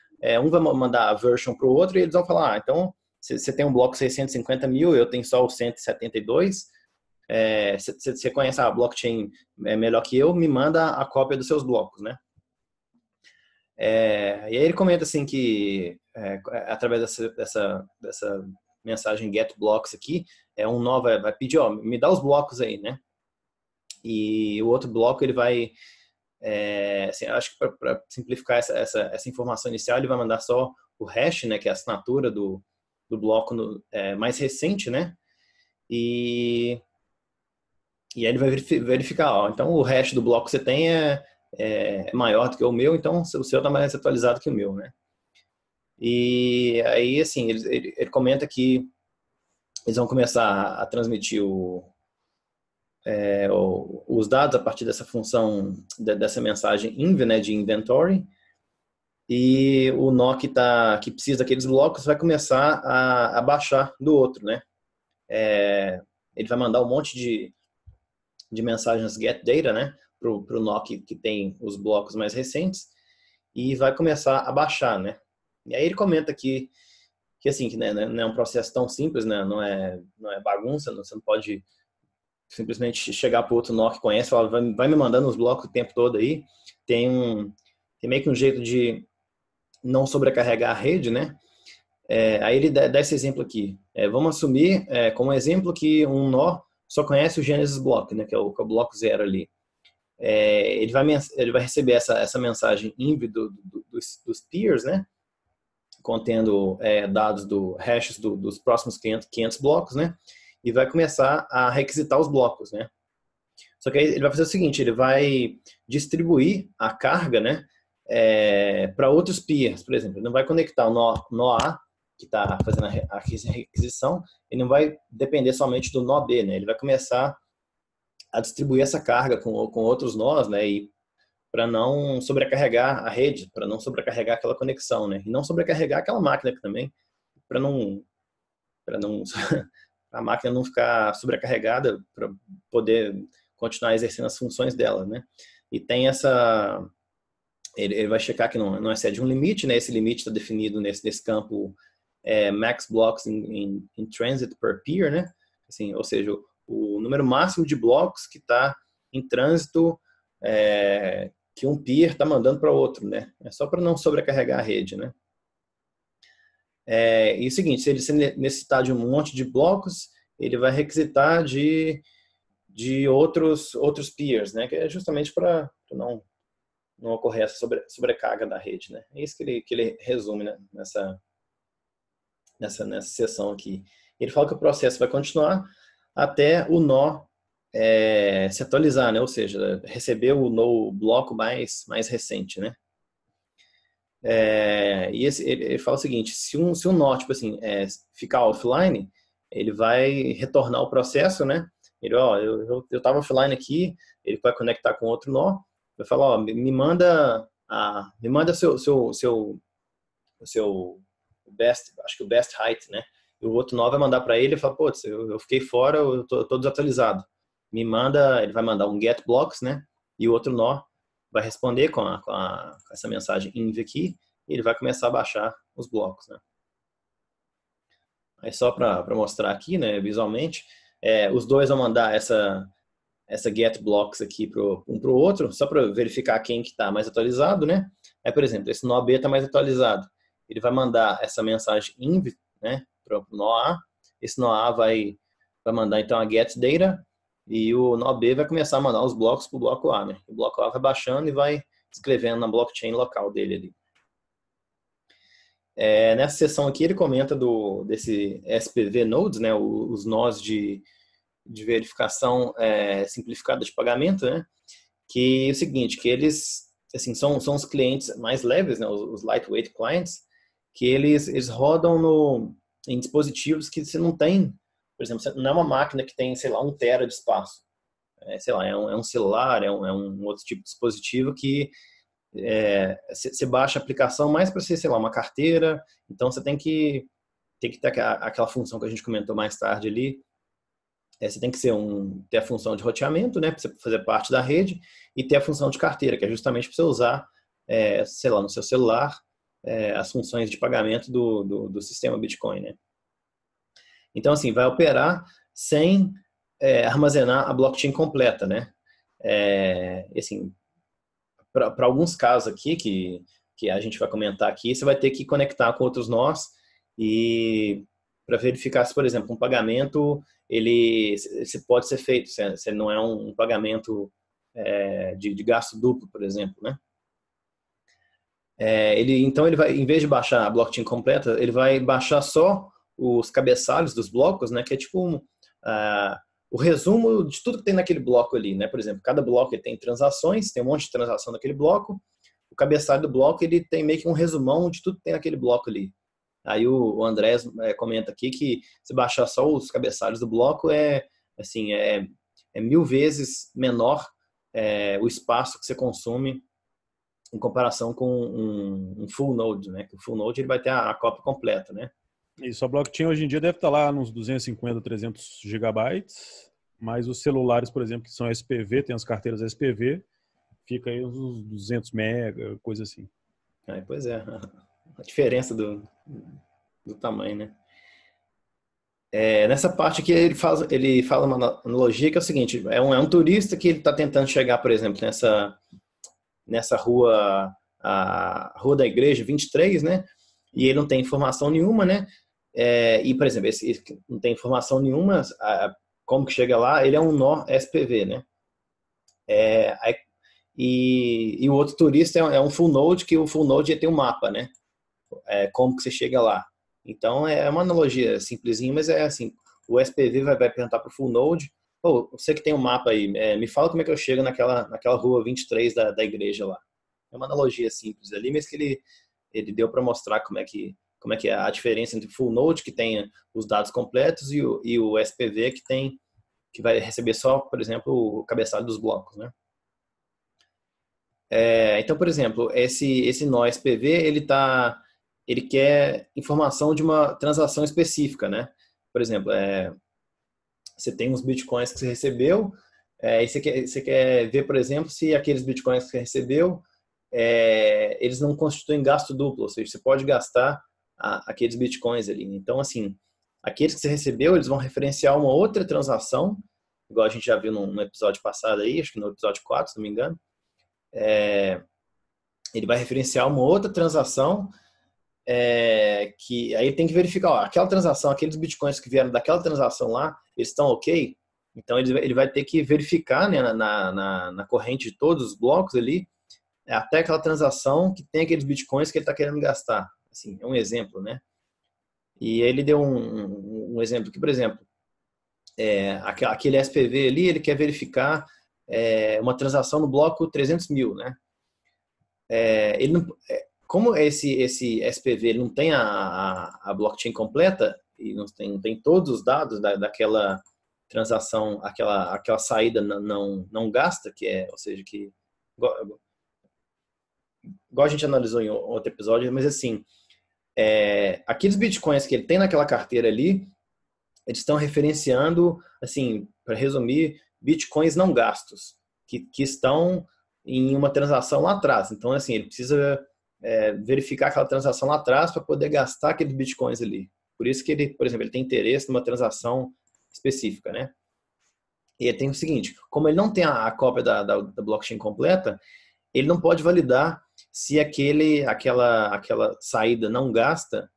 Um vai mandar a version para o outro e eles vão falar, então, você tem um bloco 650 mil, eu tenho só o 172, você conhece a blockchain melhor que eu, me manda a cópia dos seus blocos, né? E aí ele comenta assim que, através dessa mensagem get blocks aqui, um nó vai pedir, ó, me dá os blocos aí, né? E o outro bloco ele vai, assim, acho que para simplificar essa informação inicial, ele vai mandar só o hash, né, que é a assinatura do bloco mais recente, né? E aí ele vai verificar, ó, então o hash do bloco que você tem é maior do que o meu, então o seu está mais atualizado que o meu, né? E aí, assim, ele comenta que eles vão começar a transmitir os dados a partir dessa função, dessa mensagem inv, né, de inventory, e o nó que precisa daqueles blocos vai começar a baixar do outro, né? Ele vai mandar um monte de mensagens get data, né, pro nó que tem os blocos mais recentes, e vai começar a baixar, né? E aí ele comenta aqui que assim, que né, não é um processo tão simples, né? Não é bagunça, você não pode simplesmente chegar para outro nó que conhece e falar, vai me mandando os blocos o tempo todo aí. Tem meio que um jeito de não sobrecarregar a rede, né? Aí ele dá esse exemplo aqui. Vamos assumir como exemplo que um nó só conhece o Genesis block, né? Que é o bloco 0 ali. Ele vai receber essa mensagem inv dos peers, né? Contendo dados hashes dos próximos 500 blocos, né? E vai começar a requisitar os blocos, né? Só que aí ele vai fazer o seguinte, ele vai distribuir a carga, né? Para outros peers, por exemplo. Ele não vai conectar o nó A, que está fazendo a requisição, ele não vai depender somente do nó B, né? Ele vai começar a distribuir essa carga com outros nós, né? E para não sobrecarregar a rede, para não sobrecarregar aquela conexão, né? E não sobrecarregar aquela máquina também, para não a máquina não ficar sobrecarregada, para poder continuar exercendo as funções dela, né? E tem ele vai checar que não excede um limite, né? Esse limite está definido nesse campo max blocks in transit per peer, né? Assim, ou seja, o número máximo de blocos que está em trânsito que um peer está mandando para outro, né? É só para não sobrecarregar a rede, né? E o seguinte, se ele necessitar de um monte de blocos, ele vai requisitar de outros peers, né? Que é justamente para não ocorrer essa sobrecarga da rede, né? É isso que ele resume, né? nessa seção aqui. Ele fala que o processo vai continuar até o nó se atualizar, né? Ou seja, receber o bloco mais recente, né? E ele fala o seguinte, se um nó, tipo assim, ficar offline, ele vai retornar o processo, né? Ele, eu estava offline aqui, ele vai conectar com outro nó, vai falar, me manda seu best, acho que o best height, né? E o outro nó vai mandar para ele e fala, putz, eu fiquei fora, eu tô desatualizado. Ele vai mandar um get blocks, né? E o outro nó vai responder com essa mensagem inv aqui, e ele vai começar a baixar os blocos, né? Aí só para mostrar aqui, né, visualmente, os dois vão mandar essa get blocks aqui um pro outro, só para verificar quem que está mais atualizado, né? Por exemplo, esse nó B está mais atualizado. Ele vai mandar essa mensagem inv, né, para o nó A. Esse nó A vai mandar então a get data, e o nó B vai começar a mandar os blocos para o bloco A, né? O bloco A vai baixando e vai escrevendo na blockchain local dele ali. Nessa seção aqui ele comenta desse SPV Nodes, né? Os nós de verificação simplificada de pagamento, né? Que é o seguinte, que eles assim, são os clientes mais leves, né? Os lightweight clients, que eles rodam em dispositivos que você não tem. Por exemplo, não é uma máquina que tem, sei lá, 1 tera de espaço. Sei lá, é um celular, é um outro tipo de dispositivo que você baixa a aplicação mais para ser, sei lá, uma carteira. Então, você tem que ter aquela função que a gente comentou mais tarde ali. Você tem que ter a função de roteamento, né, para você fazer parte da rede, e ter a função de carteira, que é justamente para você usar, sei lá, no seu celular, as funções de pagamento do sistema Bitcoin, né? Então, assim, vai operar sem armazenar a blockchain completa, né? Assim, para alguns casos aqui, que a gente vai comentar aqui, você vai ter que conectar com outros nós e para verificar se, por exemplo, um pagamento se pode ser feito, se não é um pagamento de gasto duplo, por exemplo, né? Então, ele vai, em vez de baixar a blockchain completa, ele vai baixar só os cabeçalhos dos blocos, né? Que é tipo o resumo de tudo que tem naquele bloco ali, né? Por exemplo, cada bloco ele tem transações, tem um monte de transação naquele bloco. O cabeçalho do bloco ele tem meio que um resumão de tudo que tem naquele bloco ali. Aí o Andrés comenta aqui que se baixar só os cabeçalhos do bloco é 1000 vezes menor o espaço que você consome em comparação com um full node, né? Que o full node ele vai ter a cópia completa, né? Isso, a blockchain hoje em dia deve estar lá nos 250, 300 gigabytes, mas os celulares, por exemplo, que são SPV, tem as carteiras SPV, fica aí uns 200 mega, coisa assim. Pois é, a diferença do tamanho, né? Nessa parte aqui ele fala uma analogia que é o seguinte, é um turista que ele está tentando chegar, por exemplo, nessa rua, a Rua da Igreja 23, né? E ele não tem informação nenhuma, né? E, por exemplo, esse não tem informação nenhuma, como que chega lá? Ele é um nó SPV, né? E o outro turista é um full node, que o full node tem um mapa, né? Como que você chega lá. Então, é uma analogia simplesinha, mas é assim, o SPV vai perguntar para o full node, você que tem um mapa aí, me fala como é que eu chego naquela rua 23 da igreja lá. É uma analogia simples ali, mas que ele deu para mostrar como é que é a diferença entre o full node, que tem os dados completos, e o SPV, que vai receber só, por exemplo, o cabeçalho dos blocos, né? Então, por exemplo, esse nó SPV, ele quer informação de uma transação específica, né? Por exemplo, você tem uns bitcoins que você recebeu, e você quer ver, por exemplo, se aqueles bitcoins que você recebeu, eles não constituem gasto duplo, ou seja, você pode gastar aqueles bitcoins ali. Então, assim, aqueles que você recebeu, eles vão referenciar uma outra transação, igual a gente já viu no episódio passado aí, acho que no episódio 4, se não me engano. Ele vai referenciar uma outra transação que aí ele tem que verificar, aquela transação, aqueles bitcoins que vieram daquela transação lá, eles estão ok? Então ele vai ter que verificar, né, na corrente de todos os blocos ali, até aquela transação que tem aqueles bitcoins que ele está querendo gastar. Assim, é um exemplo, né? E ele deu um exemplo que, por exemplo, aquele SPV ali, ele quer verificar uma transação no bloco 300 mil, né? Ele não, como esse SPV ele não tem a blockchain completa e não tem todos os dados daquela transação, aquela saída não gasta, ou seja, que igual a gente analisou em outro episódio, mas assim, aqueles bitcoins que ele tem naquela carteira ali, eles estão referenciando, assim, para resumir, bitcoins não gastos, que estão em uma transação lá atrás. Então, assim, ele precisa verificar aquela transação lá atrás para poder gastar aqueles bitcoins ali. Por isso que ele, por exemplo, ele tem interesse numa transação específica, né? E ele tem o seguinte, como ele não tem a cópia da blockchain completa, ele não pode validar se aquela saída não gasta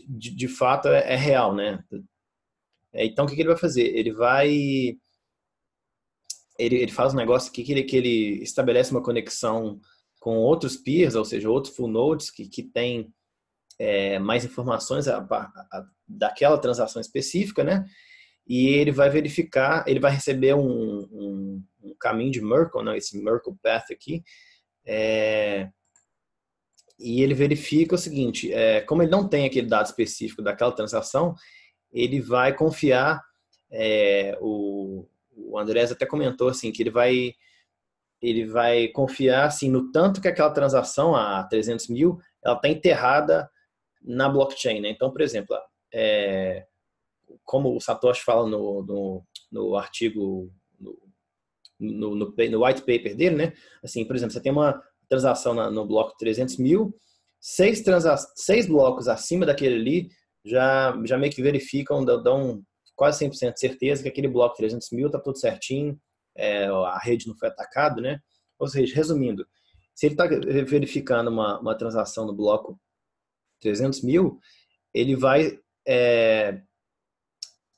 de fato é real, né? Então, o que ele vai fazer? Ele faz um negócio aqui que ele estabelece uma conexão com outros peers, ou seja, outros full nodes que tem mais informações daquela transação específica, né? E ele vai verificar, ele vai receber um caminho de Merkle, né? Esse Merkle Path aqui, e ele verifica o seguinte, como ele não tem aquele dado específico daquela transação, ele vai confiar, o Andrés até comentou assim, que ele vai confiar assim, no tanto que aquela transação, a 300 mil, ela está enterrada na blockchain, né? Então, por exemplo, como o Satoshi fala no artigo, no white paper dele, né? Assim, por exemplo, você tem uma transação no bloco 300 mil, 6 blocos acima daquele ali já meio que verificam, dão quase 100% de certeza que aquele bloco 300 mil está tudo certinho, a rede não foi atacada, né? Ou seja, resumindo, se ele está verificando uma transação no bloco 300 mil, ele vai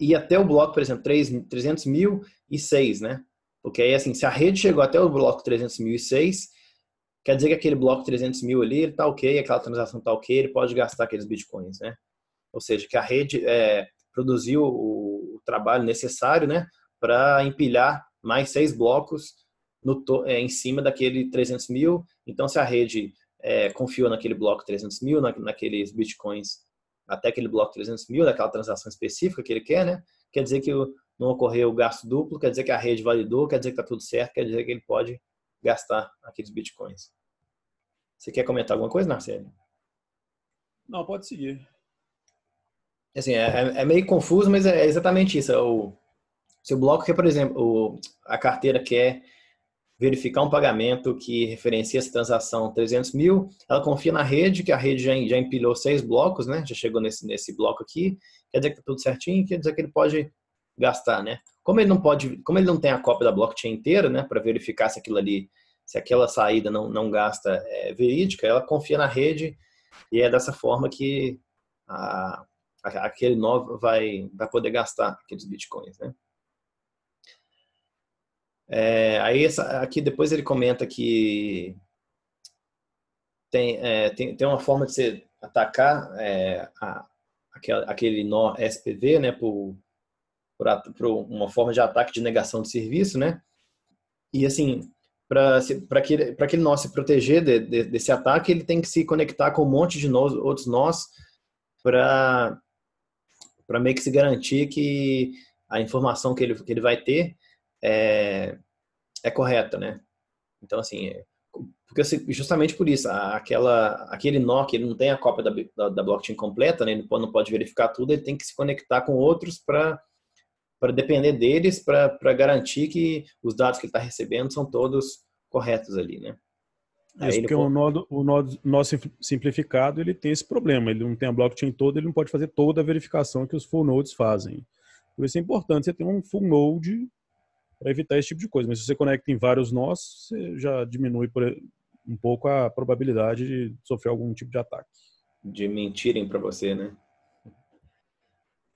ir até o bloco, por exemplo, 300.006, né? Porque aí, assim, se a rede chegou até o bloco 300.006, quer dizer que aquele bloco 300 mil ali, ele está ok, aquela transação está ok, ele pode gastar aqueles bitcoins, né? Ou seja, que a rede produziu o trabalho necessário, né, para empilhar mais 6 blocos em cima daquele 300 mil. Então, se a rede confiou naquele bloco 300 mil, naqueles bitcoins, até aquele bloco 300 mil, daquela transação específica que ele quer, né, quer dizer que não ocorreu gasto duplo, quer dizer que a rede validou, quer dizer que está tudo certo, quer dizer que ele pode gastar aqueles bitcoins. Você quer comentar alguma coisa, Narcélio? Não, pode seguir. Assim, é meio confuso, mas é exatamente isso. Se o bloco quer, por exemplo, a carteira quer verificar um pagamento que referencia essa transação 300 mil, ela confia na rede, que a rede já empilhou 6 blocos, né? Já chegou nesse bloco aqui, quer dizer que está tudo certinho, quer dizer que ele pode gastar, né? Como ele não tem a cópia da blockchain inteira, né, para verificar se aquilo ali, se aquela saída não gasta verídica, ela confia na rede e é dessa forma que aquele nó vai poder gastar aqueles bitcoins, né? Aí aqui depois ele comenta que tem uma forma de você atacar aquele nó SPV, né, por uma forma de ataque de negação de serviço, né? E assim, para aquele nó se proteger desse ataque, ele tem que se conectar com um monte de outros nós para meio que se garantir que a informação que ele vai ter é correta, né? Então, assim, porque justamente por isso, aquele nó que ele não tem a cópia da blockchain completa, né? Ele não pode verificar tudo, ele tem que se conectar com outros para depender deles, para garantir que os dados que ele está recebendo são todos corretos ali, né? Isso, porque o nó simplificado ele tem esse problema, ele não tem a blockchain toda, ele não pode fazer toda a verificação que os full nodes fazem. Por isso é importante você ter um full node para evitar esse tipo de coisa. Mas se você conecta em vários nós, você já diminui um pouco a probabilidade de sofrer algum tipo de ataque. De mentirem para você, né?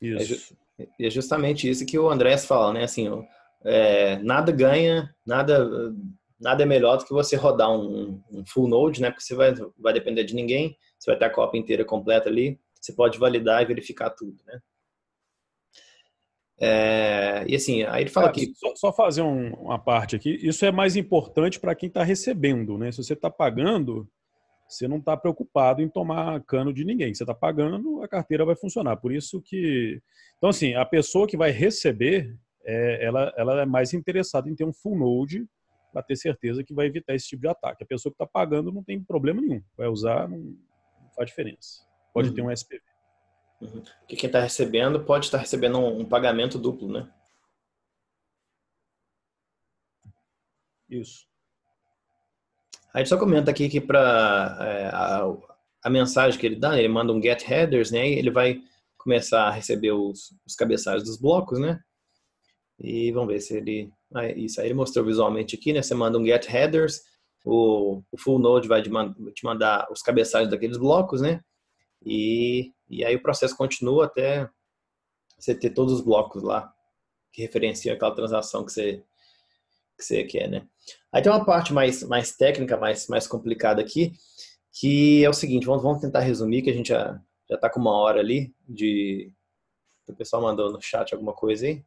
Isso. É justamente isso que o Andrés fala, né? Assim, nada ganha, nada é melhor do que você rodar um full node, né? Porque você vai depender de ninguém, você vai ter a cópia inteira completa ali, você pode validar e verificar tudo, né? E assim, aí ele fala que... Só fazer uma parte aqui, isso é mais importante para quem está recebendo, né? Se você está pagando, você não está preocupado em tomar cano de ninguém. Você está pagando, a carteira vai funcionar. Por isso que... Então, assim, a pessoa que vai receber, ela é mais interessada em ter um full node para ter certeza que vai evitar esse tipo de ataque. A pessoa que está pagando não tem problema nenhum. Vai usar, não faz diferença. Pode ter um SPV. Porque quem está recebendo pode estar recebendo um pagamento duplo, né? Isso. Aí ele só comenta aqui que para a mensagem que ele dá, ele manda um get headers, né? E ele vai começar a receber os cabeçalhos dos blocos, né? E vamos ver se ele... isso aí ele mostrou visualmente aqui, né? Você manda um get headers, o full node vai te mandar os cabeçalhos daqueles blocos, né? E aí o processo continua até você ter todos os blocos lá que referenciam aquela transação que você quer, né? Aí tem uma parte mais técnica, mais complicada aqui, que é o seguinte, vamos tentar resumir, que a gente já está com 1 hora ali o pessoal mandou no chat alguma coisa aí.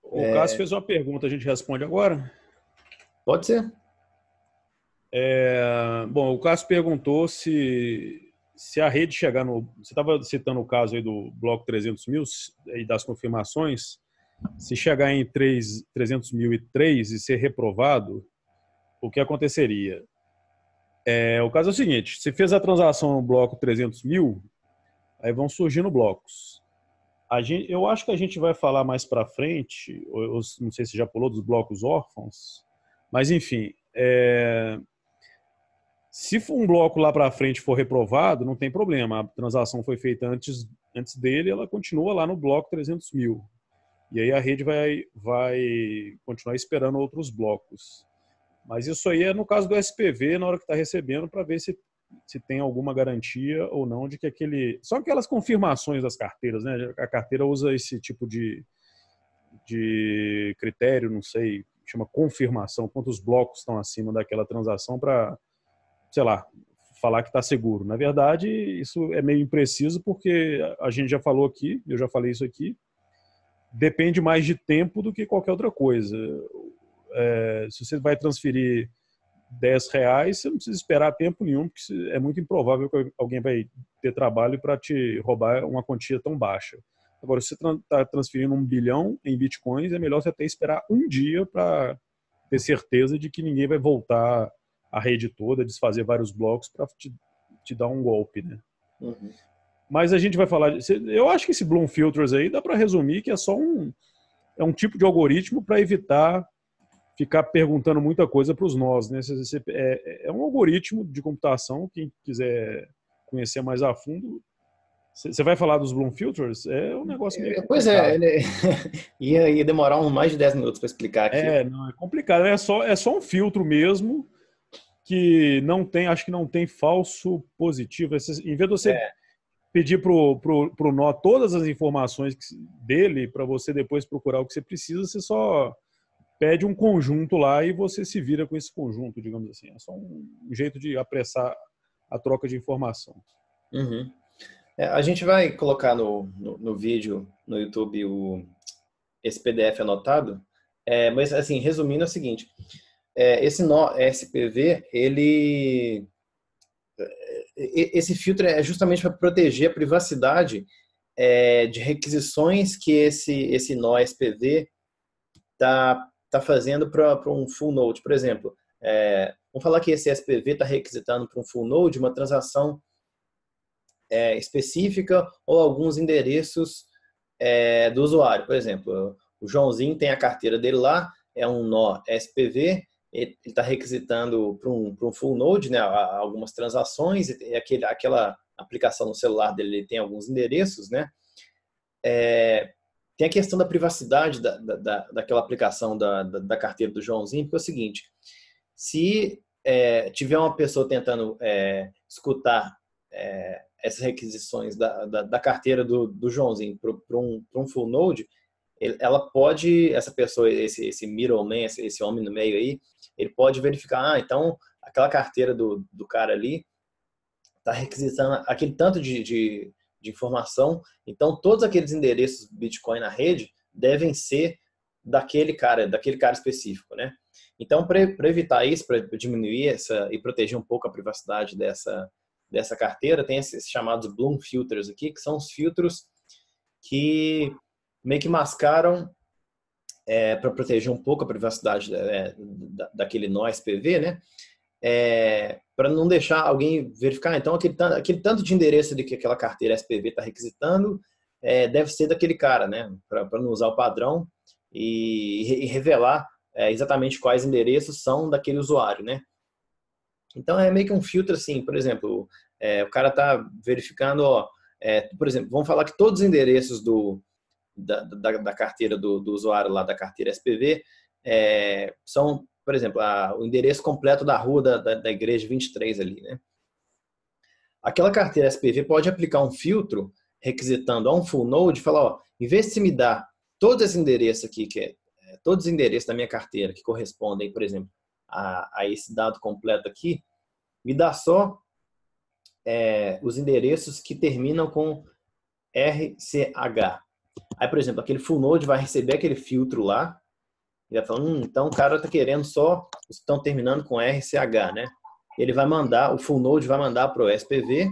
O Cássio fez uma pergunta, a gente responde agora? Pode ser. Bom, o Cássio perguntou se a rede chegar no... Você estava citando o caso aí do bloco 300 mil e das confirmações. Se chegar em 300.003 e ser reprovado, o que aconteceria? O caso é o seguinte, se fez a transação no bloco 300 mil, aí vão surgindo blocos. Eu acho que a gente vai falar mais para frente, ou não sei se já pulou dos blocos órfãos, mas enfim, se for um bloco lá para frente for reprovado, não tem problema, a transação foi feita antes dele, ela continua lá no bloco 300 mil. E aí a rede vai continuar esperando outros blocos. Mas isso aí é no caso do SPV, na hora que está recebendo, para ver se tem alguma garantia ou não de que aquele... Só aquelas confirmações das carteiras, né? A carteira usa esse tipo de critério, não sei, chama confirmação, quantos blocos estão acima daquela transação para, sei lá, falar que está seguro. Na verdade, isso é meio impreciso porque a gente já falou aqui, eu já falei isso aqui, depende mais de tempo do que qualquer outra coisa. Se você vai transferir R$10, você não precisa esperar tempo nenhum, porque é muito improvável que alguém vai ter trabalho para te roubar uma quantia tão baixa. Agora, se você está transferindo 1 bilhão em bitcoins, é melhor você até esperar um dia para ter certeza de que ninguém vai voltar a rede toda, desfazer vários blocos para te dar um golpe, né? Uhum. Mas a gente vai falar... Eu acho que esse Bloom Filters aí dá para resumir que é só um tipo de algoritmo para evitar ficar perguntando muita coisa para os nós, né? É um algoritmo de computação, quem quiser conhecer mais a fundo. Você vai falar dos Bloom Filters? É um negócio meio complicado. Pois é, ia demorar mais de 10 minutos para explicar aqui. Não, é complicado. É só um filtro mesmo que não tem, acho que não tem falso positivo. Em vez de você pedir pro nó todas as informações dele para você depois procurar o que você precisa, você só pede um conjunto lá e você se vira com esse conjunto, digamos assim. É só um jeito de apressar a troca de informação. Uhum. A gente vai colocar no vídeo, no YouTube, esse PDF anotado. Mas, assim, resumindo, é o seguinte. Esse nó SPV, esse filtro é justamente para proteger a privacidade de requisições que esse nó SPV está fazendo para um full node. Por exemplo, vamos falar que esse SPV está requisitando para um full node uma transação específica ou alguns endereços do usuário. Por exemplo, o Joãozinho tem a carteira dele lá, é um nó SPV, ele está requisitando para um full node, né, algumas transações, e aquela aplicação no celular dele ele tem alguns endereços, né? Tem a questão da privacidade daquela aplicação da carteira do Joãozinho, porque é o seguinte, se tiver uma pessoa tentando escutar essas requisições da carteira do Joãozinho para um full node, ela pode, essa pessoa, esse middleman, esse homem no meio aí, ele pode verificar, então aquela carteira do cara ali está requisitando aquele tanto de informação, então todos aqueles endereços Bitcoin na rede devem ser daquele cara específico, né? Então, para evitar isso, para diminuir e proteger um pouco a privacidade dessa carteira, tem esses chamados Bloom Filters aqui, que são os filtros que meio que mascaram para proteger um pouco a privacidade daquele nó SPV, né? Para não deixar alguém verificar, então aquele tanto de endereço de que aquela carteira SPV está requisitando deve ser daquele cara, né? Para não usar o padrão e revelar exatamente quais endereços são daquele usuário, né? Então é meio que um filtro assim, por exemplo, o cara está verificando, por exemplo, vamos falar que todos os endereços da carteira do usuário lá da carteira SPV são, por exemplo, o endereço completo da rua da igreja 23 ali, né? Aquela carteira SPV pode aplicar um filtro requisitando a um full node e falar, em vez de você me dar todos esses endereços aqui, todos os endereços da minha carteira que correspondem, por exemplo, a esse dado completo aqui, me dá só os endereços que terminam com RCH. Aí, por exemplo, aquele full node vai receber aquele filtro lá e vai falar, então o cara está querendo só os que estão terminando com RCH, né? Ele vai mandar, o full node vai mandar para o SPV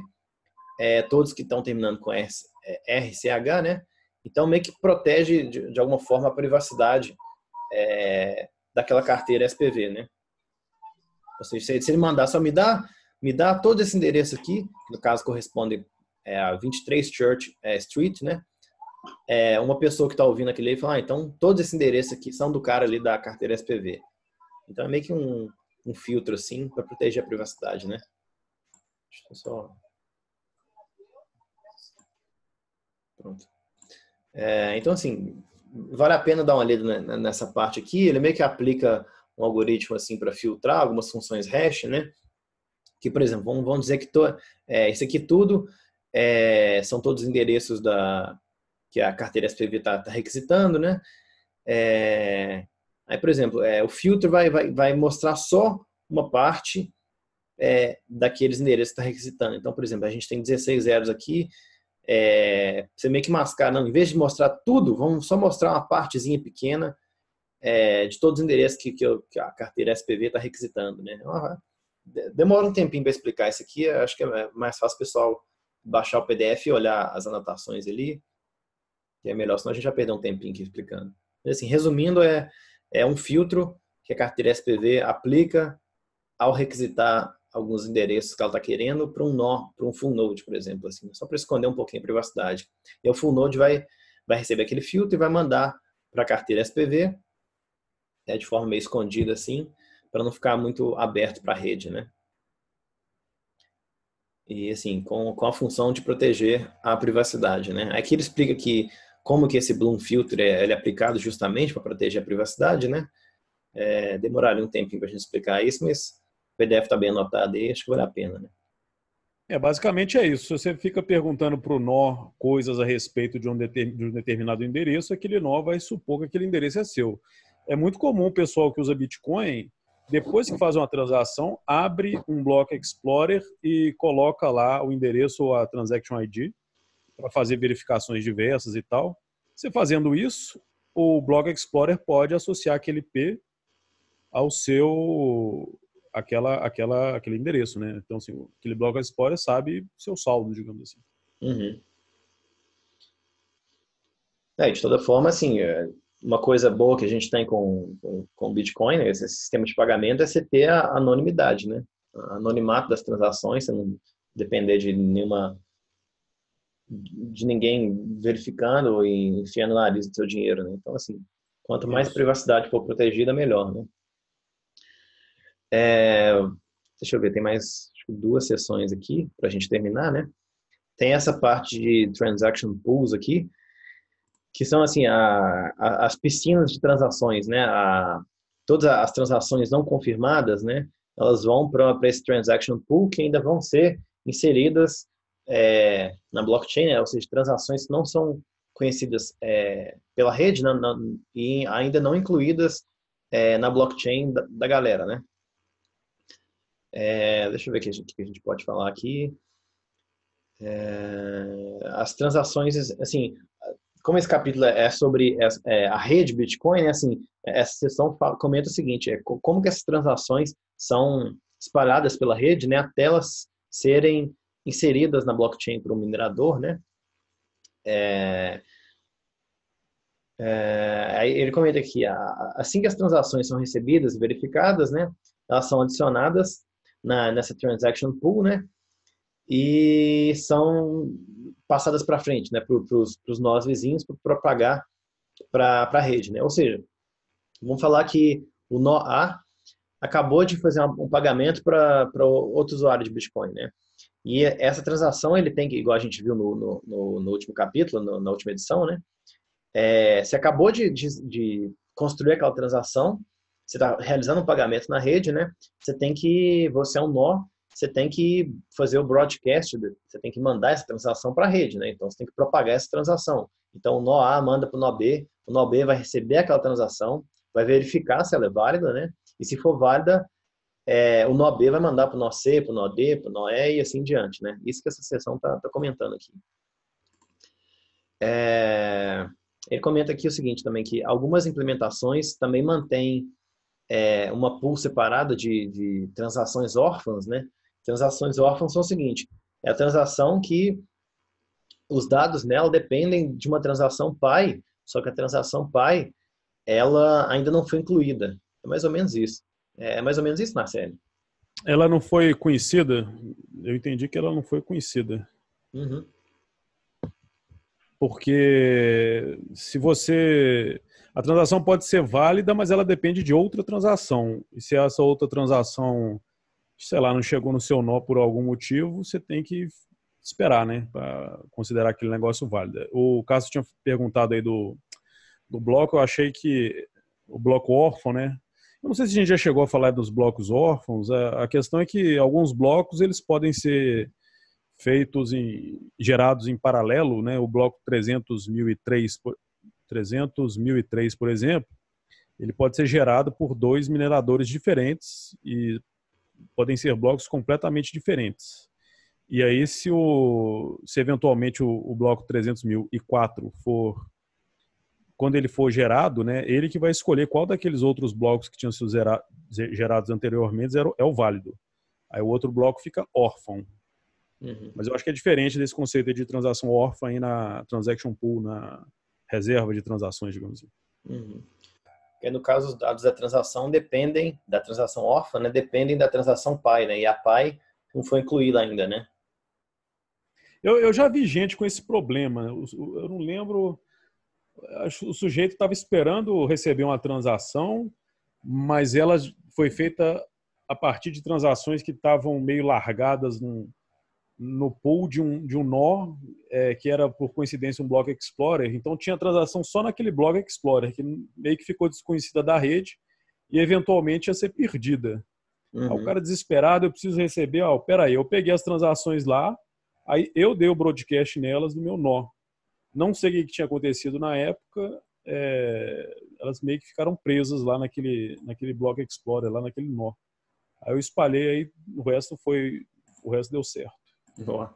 todos que estão terminando com RCH, né? Então meio que protege de alguma forma a privacidade daquela carteira SPV, né? Ou seja, se ele mandar só me dá todo esse endereço aqui, que no caso corresponde a 23 Church Street, né? Uma pessoa que está ouvindo aquele aí fala, então todos esses endereços aqui são do cara ali da carteira SPV. Então é meio que um filtro assim para proteger a privacidade, né? Deixa eu só... Pronto. Então assim, vale a pena dar uma lida nessa parte aqui. Ele meio que aplica um algoritmo assim para filtrar algumas funções hash, né? Que, por exemplo, vamos dizer que isso aqui tudo são todos os endereços que a carteira SPV está requisitando, né? Aí, por exemplo, o filtro vai mostrar só uma parte daqueles endereços que está requisitando. Então, por exemplo, a gente tem 16 zeros aqui, você meio que mascar, não, em vez de mostrar tudo, vamos só mostrar uma partezinha pequena de todos os endereços que a carteira SPV está requisitando, né? Demora um tempinho para explicar isso aqui, acho que é mais fácil o pessoal baixar o PDF e olhar as anotações ali. que é melhor, senão a gente já perdeu um tempinho aqui explicando. Mas, assim, resumindo, é um filtro que a carteira SPV aplica ao requisitar alguns endereços que ela está querendo para um nó, para um full node, por exemplo, assim, só para esconder um pouquinho a privacidade. E o full node vai receber aquele filtro e vai mandar para a carteira SPV, de forma meio escondida assim, para não ficar muito aberto para a rede, né? E assim, com a função de proteger a privacidade, né? Aqui ele explica que como que esse Bloom Filter ele é aplicado justamente para proteger a privacidade, né? Demoraria um tempinho para a gente explicar isso, mas o PDF está bem anotado aí, acho que vale a pena, né? Basicamente é isso. Se você fica perguntando para o nó coisas a respeito de um determinado endereço, aquele nó vai supor que aquele endereço é seu. É muito comum o pessoal que usa Bitcoin, depois que faz uma transação, abre um Block Explorer e coloca lá o endereço ou a Transaction ID para fazer verificações diversas e tal. Você fazendo isso, o Block Explorer pode associar aquele IP ao seu aquele endereço, né? Então, assim, aquele Block Explorer sabe seu saldo, digamos assim. Uhum. De toda forma, assim, uma coisa boa que a gente tem com o Bitcoin, né, esse sistema de pagamento, é você ter a anonimidade, né? A anonimato das transações, você não depender de ninguém verificando e enfiando na nariz do seu dinheiro, né? Então, assim, quanto mais privacidade for protegida, melhor, né? Deixa eu ver, tem mais acho que 2 sessões aqui para a gente terminar, né? Tem essa parte de transaction pools aqui, que são assim as piscinas de transações, né? Todas as transações não confirmadas, né? Elas vão para esse transaction pool que ainda vão ser inseridas na blockchain, né? Ou seja, transações que não são conhecidas pela rede, né? E ainda não incluídas na blockchain da galera, né? Deixa eu ver o que a gente pode falar aqui. As transações, assim, como esse capítulo é sobre a rede Bitcoin, né, assim, essa sessão comenta o seguinte, como que essas transações são espalhadas pela rede, né, até elas serem inseridas na blockchain para o minerador, né? Aí ele comenta aqui, assim que as transações são recebidas e verificadas, né, elas são adicionadas nessa transaction pool, né, e são passadas para frente, né, para os nós vizinhos, para propagar para a rede, né? Ou seja, vamos falar que o nó A acabou de fazer um pagamento para outro usuário de Bitcoin, né? E essa transação ele tem que, igual a gente viu no último capítulo, na última edição, né? Você acabou de construir aquela transação, você está realizando um pagamento na rede, né? Você é um nó, você tem que fazer o broadcast, você tem que mandar essa transação para a rede, né? Então, você tem que propagar essa transação. Então, o nó A manda para o nó B vai receber aquela transação, vai verificar se ela é válida, né? E se for válida, o nó B vai mandar para o nó C, para o nó D, para o nó E e assim em diante, né? Isso que essa seção está comentando aqui. Ele comenta aqui o seguinte também, que algumas implementações também mantêm uma pool separada de transações órfãs, né? Transações órfãs são o seguinte, é a transação que os dados nela dependem de uma transação pai, só que a transação pai, ela ainda não foi incluída. É mais ou menos isso. É mais ou menos isso, Marcelo. Ela não foi conhecida? Eu entendi que ela não foi conhecida. Uhum. Porque a transação pode ser válida, mas ela depende de outra transação. E se essa outra transação, sei lá, não chegou no seu nó por algum motivo, você tem que esperar, né, para considerar aquele negócio válido. O Cássio tinha perguntado aí do bloco, eu achei que o bloco órfão, né? Eu não sei se a gente já chegou a falar dos blocos órfãos. A questão é que alguns blocos eles podem ser gerados em paralelo, né? O bloco 300.003, por exemplo, ele pode ser gerado por 2 mineradores diferentes e podem ser blocos completamente diferentes. E aí, se eventualmente o bloco 300.004 quando ele for gerado, né, ele que vai escolher qual daqueles outros blocos que tinham sido gerados anteriormente é o válido. Aí o outro bloco fica órfão. Uhum. Mas eu acho que é diferente desse conceito de transação órfã aí na transaction pool, na reserva de transações, digamos assim. Uhum. Porque no caso, os dados da transação dependem da transação órfã, né? Dependem da transação pai, né? E a pai não foi incluída ainda, né? Eu já vi gente com esse problema. Eu não lembro. Acho que o sujeito estava esperando receber uma transação, mas ela foi feita a partir de transações que estavam meio largadas no pool de um nó, que era, por coincidência, um Block Explorer. Então, tinha transação só naquele Block Explorer, que meio que ficou desconhecida da rede e, eventualmente, ia ser perdida. Aí o cara desesperado, eu preciso receber, peraí, eu peguei as transações lá, aí eu dei o broadcast nelas no meu nó. Não sei o que tinha acontecido na época, elas meio que ficaram presas lá naquele Block Explorer, lá naquele nó. Aí eu espalhei, aí o resto deu certo. Boa.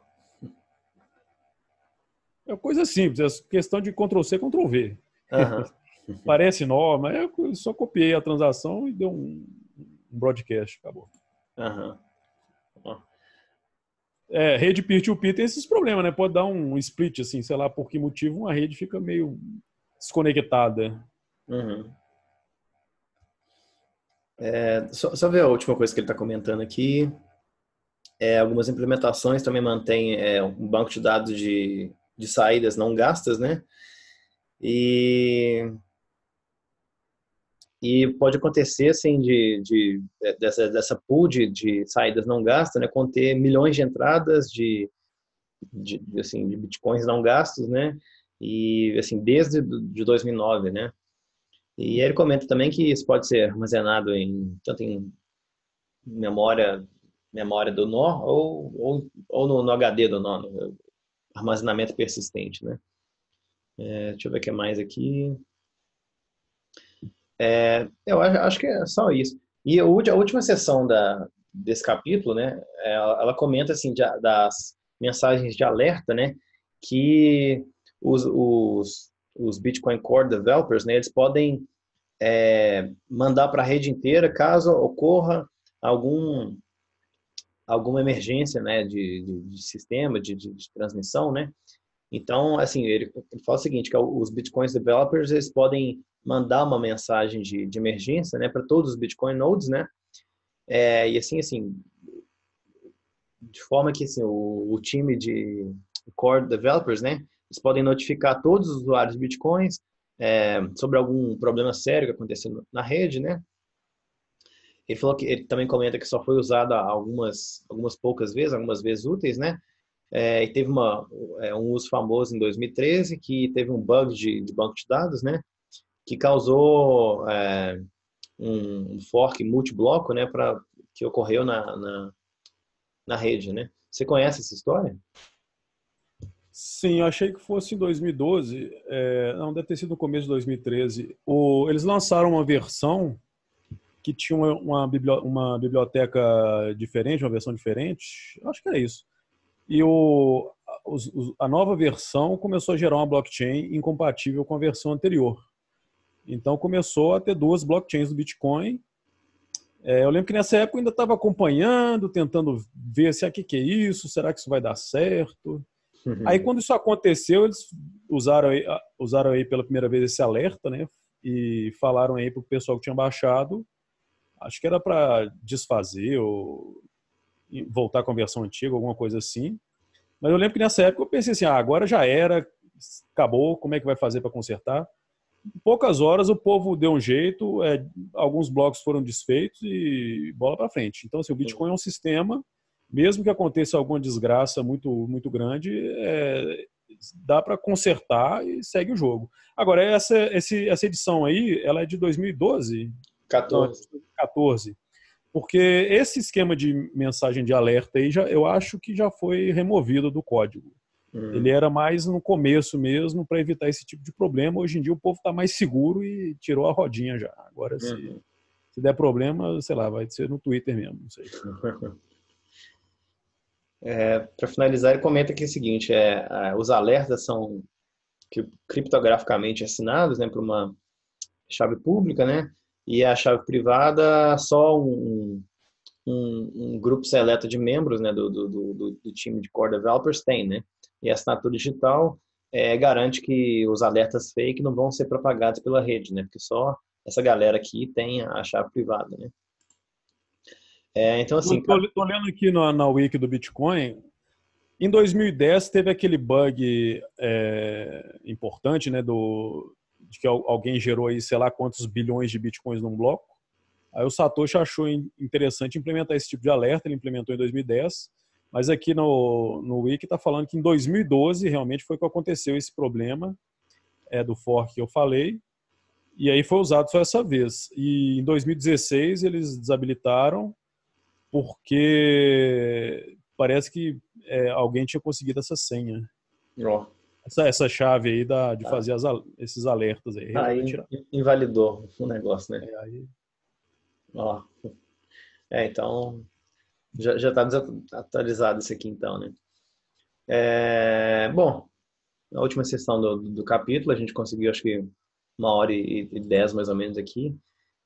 É coisa simples, é questão de Ctrl+C, Ctrl+V. Uhum. Parece nó, mas eu só copiei a transação e deu um broadcast, acabou. Uhum. Rede peer-to-peer tem esses problemas, né? Pode dar um split, assim, sei lá por que motivo, uma rede fica meio desconectada. Uhum. Só ver a última coisa que ele está comentando aqui. Algumas implementações também mantêm um banco de dados de saídas não gastas, né? E pode acontecer, assim, dessa pool de saídas não gastas, né? Conter milhões de entradas de bitcoins não gastos, né? E, assim, desde de 2009, né? E ele comenta também que isso pode ser armazenado tanto em memória do nó ou no HD do nó, no armazenamento persistente, né? Deixa eu ver o que mais aqui. Eu acho que é só isso. E a última sessão desse capítulo, né? Ela comenta assim das mensagens de alerta, né? Que os Bitcoin Core Developers, né? Eles podem mandar para a rede inteira caso ocorra alguma emergência, né, de sistema, de transmissão, né? Então, assim, ele fala o seguinte, que os Bitcoin Developers, eles podem mandar uma mensagem de emergência, né, para todos os Bitcoin Nodes, né? E assim, de forma que assim, o time de Core Developers, né, eles podem notificar todos os usuários de Bitcoins sobre algum problema sério que aconteceu na rede, né? Ele falou que ele também comenta que só foi usado algumas poucas vezes, algumas vezes úteis, né? E teve um uso famoso em 2013 que teve um bug de banco de dados, né? Que causou um fork multibloco, né? Que ocorreu na rede, né? Você conhece essa história? Sim, eu achei que fosse em 2012. Não, deve ter sido no começo de 2013. Eles lançaram uma versão que tinha uma biblioteca diferente, uma versão diferente. Acho que era isso. E a nova versão começou a gerar uma blockchain incompatível com a versão anterior. Então começou a ter duas blockchains do Bitcoin. Eu lembro que nessa época eu ainda estava acompanhando, tentando ver se que é isso, será que isso vai dar certo? Aí quando isso aconteceu, eles usaram aí pela primeira vez esse alerta, né? E falaram aí para o pessoal que tinha baixado, acho que era para desfazer ou voltar com a versão antiga, alguma coisa assim. Mas eu lembro que nessa época eu pensei assim, agora já era, acabou, como é que vai fazer para consertar? Em poucas horas o povo deu um jeito, alguns blocos foram desfeitos e bola para frente. Então, assim, o Bitcoin é um sistema, mesmo que aconteça alguma desgraça muito, muito grande, dá para consertar e segue o jogo. Agora, essa edição aí, ela é de 2012? 14. Não, 14. Porque esse esquema de mensagem de alerta aí, eu acho que já foi removido do código. Ele era mais no começo mesmo, para evitar esse tipo de problema. Hoje em dia o povo está mais seguro e tirou a rodinha já. Agora, se der problema, sei lá, vai ser no Twitter mesmo, não sei. Para finalizar, ele comenta que é o seguinte, os alertas são criptograficamente assinados, né, por uma chave pública, né, e a chave privada só um grupo seleto de membros, né, do time de Core Developers tem, né, e a assinatura digital garante que os alertas fake não vão ser propagados pela rede, né? Porque só essa galera aqui tem a chave privada, né? Então, assim... Tô lendo aqui na wiki do Bitcoin. Em 2010 teve aquele bug importante, né? De que alguém gerou aí, sei lá, quantos bilhões de Bitcoins num bloco. Aí o Satoshi achou interessante implementar esse tipo de alerta, ele implementou em 2010, mas aqui no Wiki está falando que em 2012 realmente foi que aconteceu esse problema do fork que eu falei, e aí foi usado só essa vez. E em 2016 eles desabilitaram porque parece que alguém tinha conseguido essa senha. Oh. Essa chave aí de fazer esses alertas aí. Aí invalidou o negócio, né? Aí... Ó. Então já está desatualizado isso aqui então, né? Bom, na última sessão do capítulo a gente conseguiu acho que 1h10 mais ou menos aqui.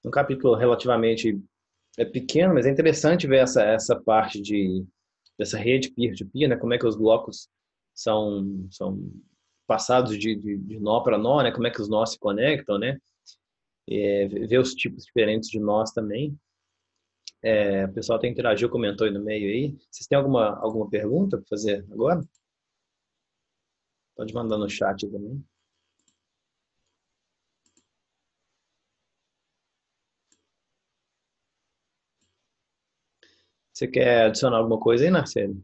Um capítulo relativamente pequeno, mas é interessante ver essa parte dessa rede peer-to-peer, né? Como é que os blocos são passados de nó para nó, né? Como é que os nós se conectam, né? Ver os tipos diferentes de nós também. O pessoal até interagiu, comentou aí no meio aí. Vocês têm alguma pergunta para fazer agora? Pode mandar no chat também. Você quer adicionar alguma coisa aí, Narcélio?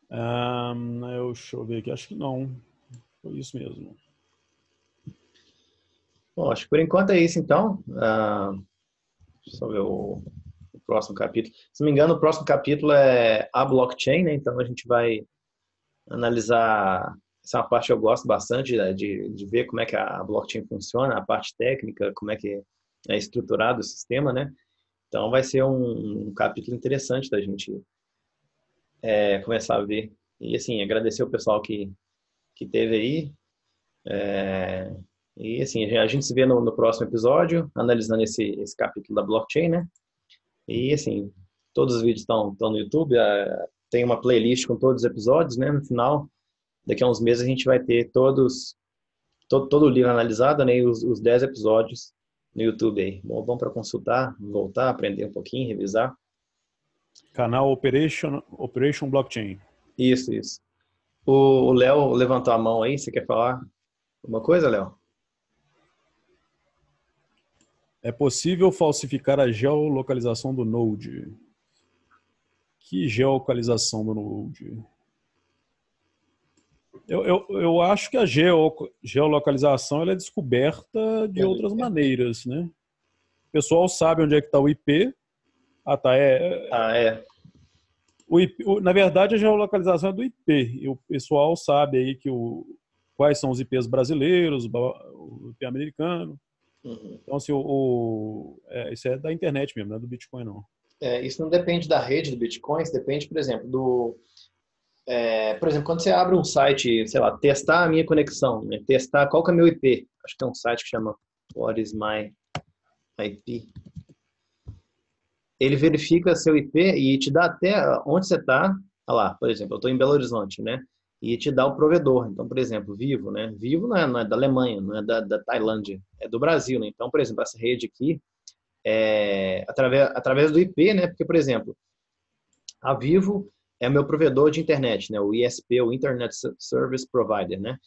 Deixa eu ver aqui. Acho que não. Foi isso mesmo. Bom, acho que por enquanto é isso, então. Deixa eu só ver o próximo capítulo. Se não me engano, o próximo capítulo é a blockchain, né? Então a gente vai analisar. Essa é uma parte que eu gosto bastante, né? de ver como é que a blockchain funciona, a parte técnica, como é que é estruturado o sistema, né? Então vai ser um capítulo interessante da gente começar a ver. E assim, agradecer o pessoal que teve aí. E assim, a gente se vê no próximo episódio, analisando esse capítulo da blockchain, né? E assim, todos os vídeos estão no YouTube, tem uma playlist com todos os episódios, né? No final, daqui a uns meses a gente vai ter todo o livro analisado, né? E os 10 episódios no YouTube aí. Bom para consultar, voltar, aprender um pouquinho, revisar. Canal Operation Blockchain. Isso. O Léo levantou a mão aí, você quer falar alguma coisa, Léo? É possível falsificar a geolocalização do Node. Que geolocalização do Node? Eu acho que a geolocalização ela é descoberta de outras maneiras, né? O pessoal sabe onde é que está o IP. Na verdade, a geolocalização é do IP. E o pessoal sabe aí quais são os IPs brasileiros, o IP americano. Uhum. Então, assim, isso é da internet mesmo, não é do Bitcoin, não. Isso não depende da rede do Bitcoin, isso depende, por exemplo, quando você abre um site, sei lá, testar a minha conexão, né? Testar qual que é meu IP. Acho que tem um site que chama What is my IP? Ele verifica seu IP e te dá até onde você está. Olha lá, por exemplo, eu estou em Belo Horizonte, né? E te dá o provedor. Então, por exemplo, Vivo, né? Vivo não é da Alemanha, não é da Tailândia, é do Brasil, né? Então, por exemplo, essa rede aqui através do IP, né? Porque, por exemplo, a Vivo é o meu provedor de internet, né? O ISP, o Internet Service Provider, né?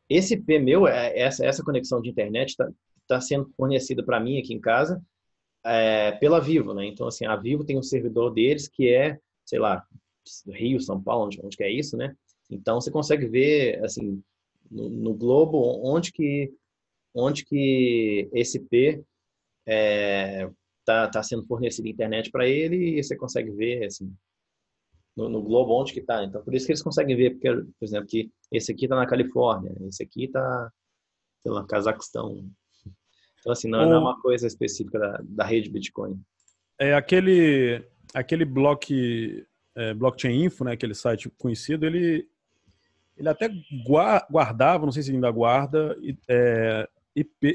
Esse IP meu, essa conexão de internet está sendo fornecida para mim aqui em casa pela Vivo, né? Então, assim, a Vivo tem um servidor deles que sei lá, Rio, São Paulo, onde que é isso, né? Então, você consegue ver, assim, no globo, onde que esse IP tá sendo fornecida internet para ele, e você consegue ver, assim, no globo onde que tá. Então, por isso que eles conseguem ver, porque, por exemplo, que esse aqui tá na Califórnia, esse aqui tá, sei lá, Cazaquistão. Então, assim, não é uma coisa específica da rede Bitcoin. Aquele Blockchain Info, né, aquele site conhecido, ele até guardava, não sei se ainda guarda,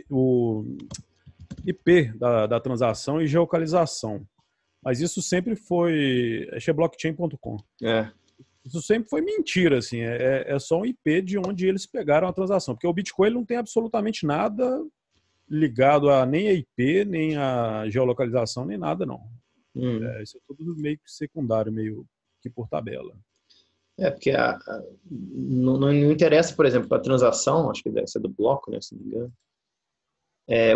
o IP da transação e geolocalização. Mas isso sempre foi... Acho que é blockchain.com. isso sempre foi mentira, assim, é só um IP de onde eles pegaram a transação, porque o Bitcoin ele não tem absolutamente nada ligado a nem a IP, nem a geolocalização, nem nada, não. Isso é tudo meio que secundário, meio que por tabela. Porque não interessa, por exemplo, para a transação, acho que deve ser do bloco, né, se não me engano,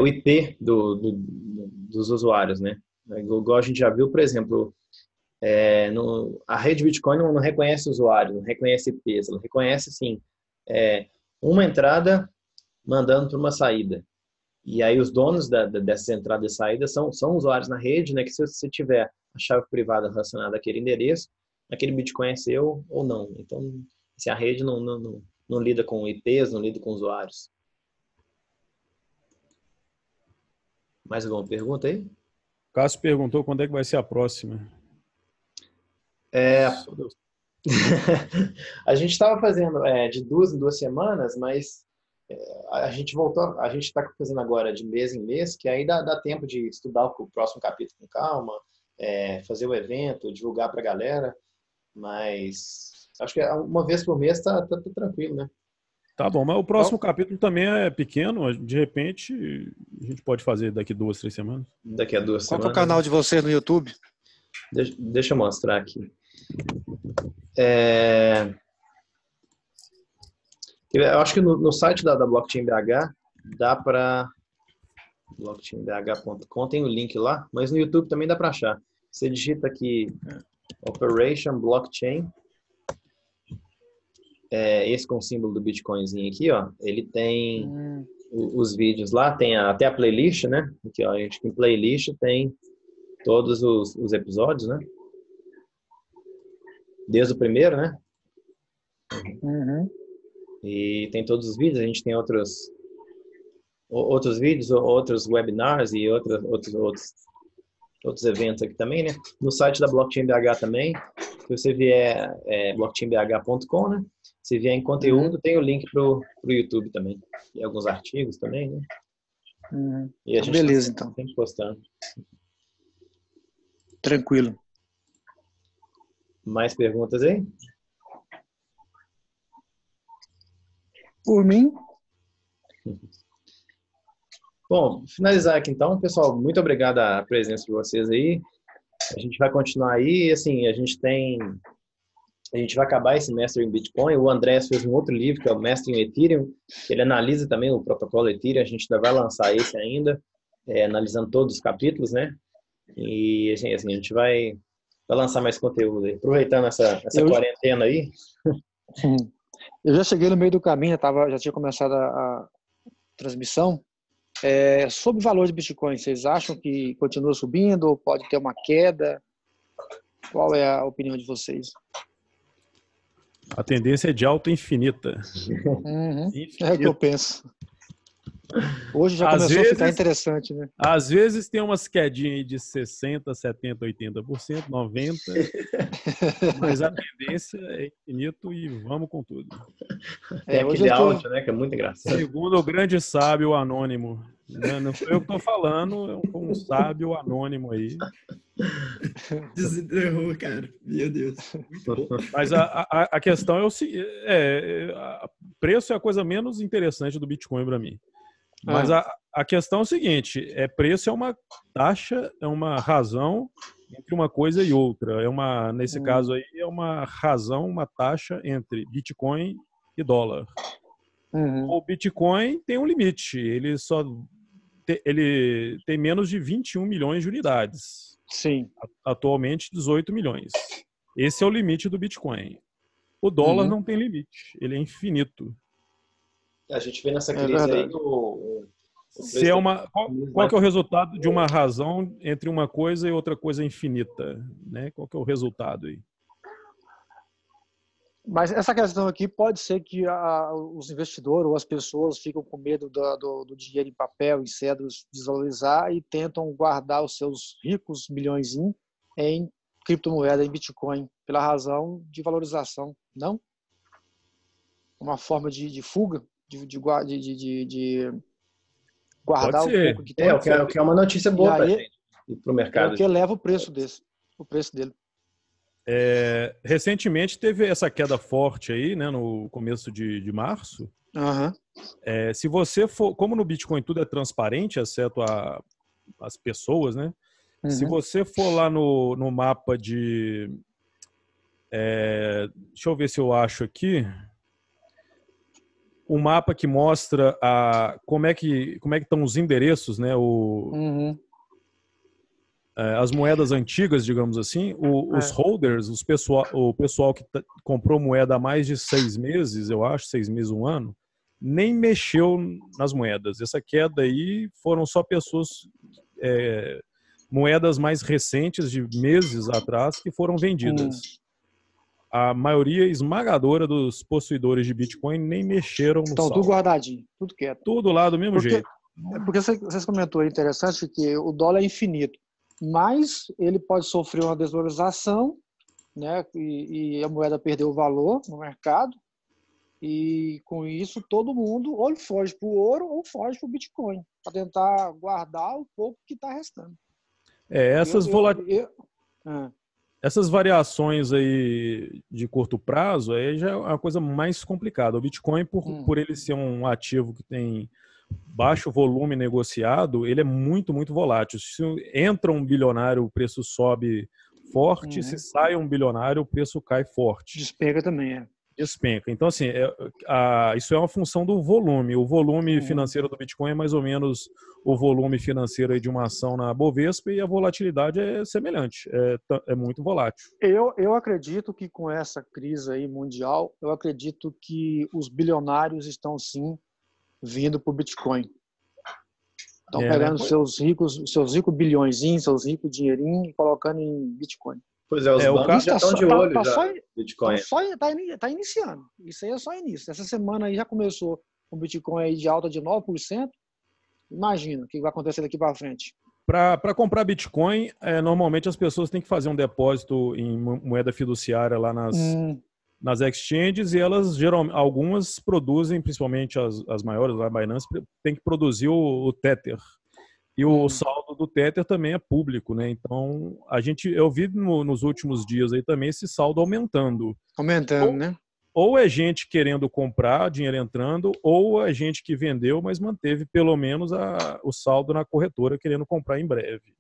o IP dos usuários, né? Igual a gente já viu, por exemplo, a rede Bitcoin não reconhece usuários, não reconhece IPs, ela reconhece, assim, uma entrada mandando para uma saída. E aí os donos dessas entradas e saídas são usuários na rede, né? Que se você tiver a chave privada relacionada àquele endereço, aquele Bitcoin é seu ou não. Então, assim, a rede não lida com IPs, não lida com usuários. Mais alguma pergunta aí? Cássio perguntou quando é que vai ser a próxima. A gente estava fazendo de 2 em 2 semanas, mas a gente voltou, a gente está fazendo agora de mês em mês, que aí dá tempo de estudar o próximo capítulo com calma, fazer o evento, divulgar para a galera, mas acho que uma vez por mês tá tranquilo, né? Tá bom, mas o próximo capítulo também é pequeno, de repente a gente pode fazer daqui 2, 3 semanas. Daqui a 2 semanas. Qual que é o canal de vocês no YouTube? Deixa eu mostrar aqui. Eu acho que no site da Blockchain BH dá para blockchainbh.com, tem o link lá, mas no YouTube também dá para achar. Você digita aqui Operation Blockchain, esse com o símbolo do Bitcoinzinho aqui, ó, ele tem os vídeos lá, tem até a playlist, né? Aqui, ó, a gente tem playlist, tem todos os episódios, né? Desde o primeiro, né? E tem todos os vídeos, a gente tem outros vídeos, outros webinars e outros eventos aqui também, né? No site da Blockchain BH também, se você vier blockchainbh.com, né? Se vier em conteúdo, tem o link pro YouTube também. E alguns artigos também, né? E a gente beleza, tá então. sempre postando. Tranquilo. Mais perguntas aí? Por mim? Bom, finalizar aqui então, pessoal, muito obrigado a presença de vocês aí. A gente vai continuar aí, assim, a gente vai acabar esse Mestre em Bitcoin. O André fez um outro livro, que é o Mestre em Ethereum, que ele analisa também o protocolo Ethereum. A gente ainda vai lançar esse ainda, analisando todos os capítulos, né? E assim, a gente vai lançar mais conteúdo aí. Aproveitando essa quarentena aí. Eu já cheguei no meio do caminho, já tinha começado a transmissão. Sobre o valor de Bitcoin, vocês acham que continua subindo ou pode ter uma queda? Qual é a opinião de vocês? A tendência é de alta infinita. É o que eu penso. Hoje já começou a ficar interessante, né? Às vezes tem umas quedinhas aí de 60%, 70%, 80%, 90%, mas a tendência é infinito e vamos com tudo. Tem aquele áudio, né, que é muito engraçado. Segundo o grande sábio anônimo. Não sou eu que estou falando, é um sábio anônimo aí. Desenterrou, cara. Meu Deus. Mas a questão é o seguinte: preço é a coisa menos interessante do Bitcoin para mim. Mas a questão é o seguinte: preço é uma taxa, é uma razão entre uma coisa e outra. Nesse caso aí, é uma razão, uma taxa entre Bitcoin e dólar. O Bitcoin tem um limite. Ele tem menos de 21 milhões de unidades. Sim. Atualmente, 18 milhões. Esse é o limite do Bitcoin. O dólar não tem limite. Ele é infinito. A gente vê nessa crise aí qual que é o resultado de uma razão entre uma coisa e outra coisa infinita? Né? Qual que é o resultado aí? Mas essa questão aqui pode ser que os investidores ou as pessoas ficam com medo do dinheiro em papel, em cédulas, desvalorizar e tentam guardar os seus ricos milhões em criptomoeda, em Bitcoin, pela razão de valorização, não? Uma forma de fuga, de guardar o pouco que tem. O que é uma notícia boa para a gente e para o mercado. É o que eleva o preço dele. Recentemente teve essa queda forte aí, né, no começo de março. Uhum. Se você for, como no Bitcoin tudo é transparente, exceto as pessoas, né? Se você for lá no mapa de... deixa eu ver se eu acho aqui. O mapa que mostra como é que estão os endereços, né? As moedas antigas, digamos assim, os holders, o pessoal que comprou moeda há mais de 6 meses, eu acho, 6 meses, 1 ano, nem mexeu nas moedas. Essa queda aí foram só pessoas, moedas mais recentes, de meses atrás, que foram vendidas. A maioria esmagadora dos possuidores de Bitcoin nem mexeram no saldo. Tudo guardadinho, tudo quieto. Tudo lá do mesmo jeito. Porque vocês comentou, é interessante que o dólar é infinito, mas ele pode sofrer uma desvalorização, né, e a moeda perdeu o valor no mercado, e com isso todo mundo ou foge para o ouro ou foge para o Bitcoin, para tentar guardar o pouco que está restando. Essas variações aí de curto prazo aí já é uma coisa mais complicada. O Bitcoin, por ele ser um ativo que tem baixo volume negociado, ele é muito, muito volátil. Se entra um bilionário, o preço sobe forte. Se sai um bilionário, o preço cai forte. Despenca também, Despenca. Então, assim, isso é uma função do volume. O volume financeiro do Bitcoin é mais ou menos o volume financeiro aí de uma ação na Bovespa, e a volatilidade é semelhante, é muito volátil. Eu acredito que com essa crise aí mundial, eu acredito que os bilionários estão sim vindo para o Bitcoin. Estão pegando seus ricos bilhõezinhos, seus ricos dinheirinhos e colocando em Bitcoin. Pois é, os bancos já estão de olho já. Bitcoin. Está iniciando. Isso aí é só início. Essa semana aí já começou com o Bitcoin aí de alta de 9%. Imagina o que vai acontecer daqui para frente. Para comprar Bitcoin, normalmente as pessoas têm que fazer um depósito em moeda fiduciária lá nas exchanges, e elas geralmente, algumas produzem, principalmente as maiores, a Binance, tem que produzir o Tether. E o saldo do Tether também é público, né? Então, eu vi nos últimos dias aí também esse saldo aumentando. Né? Ou é gente querendo comprar, dinheiro entrando, ou é gente que vendeu, mas manteve pelo menos o saldo na corretora, querendo comprar em breve.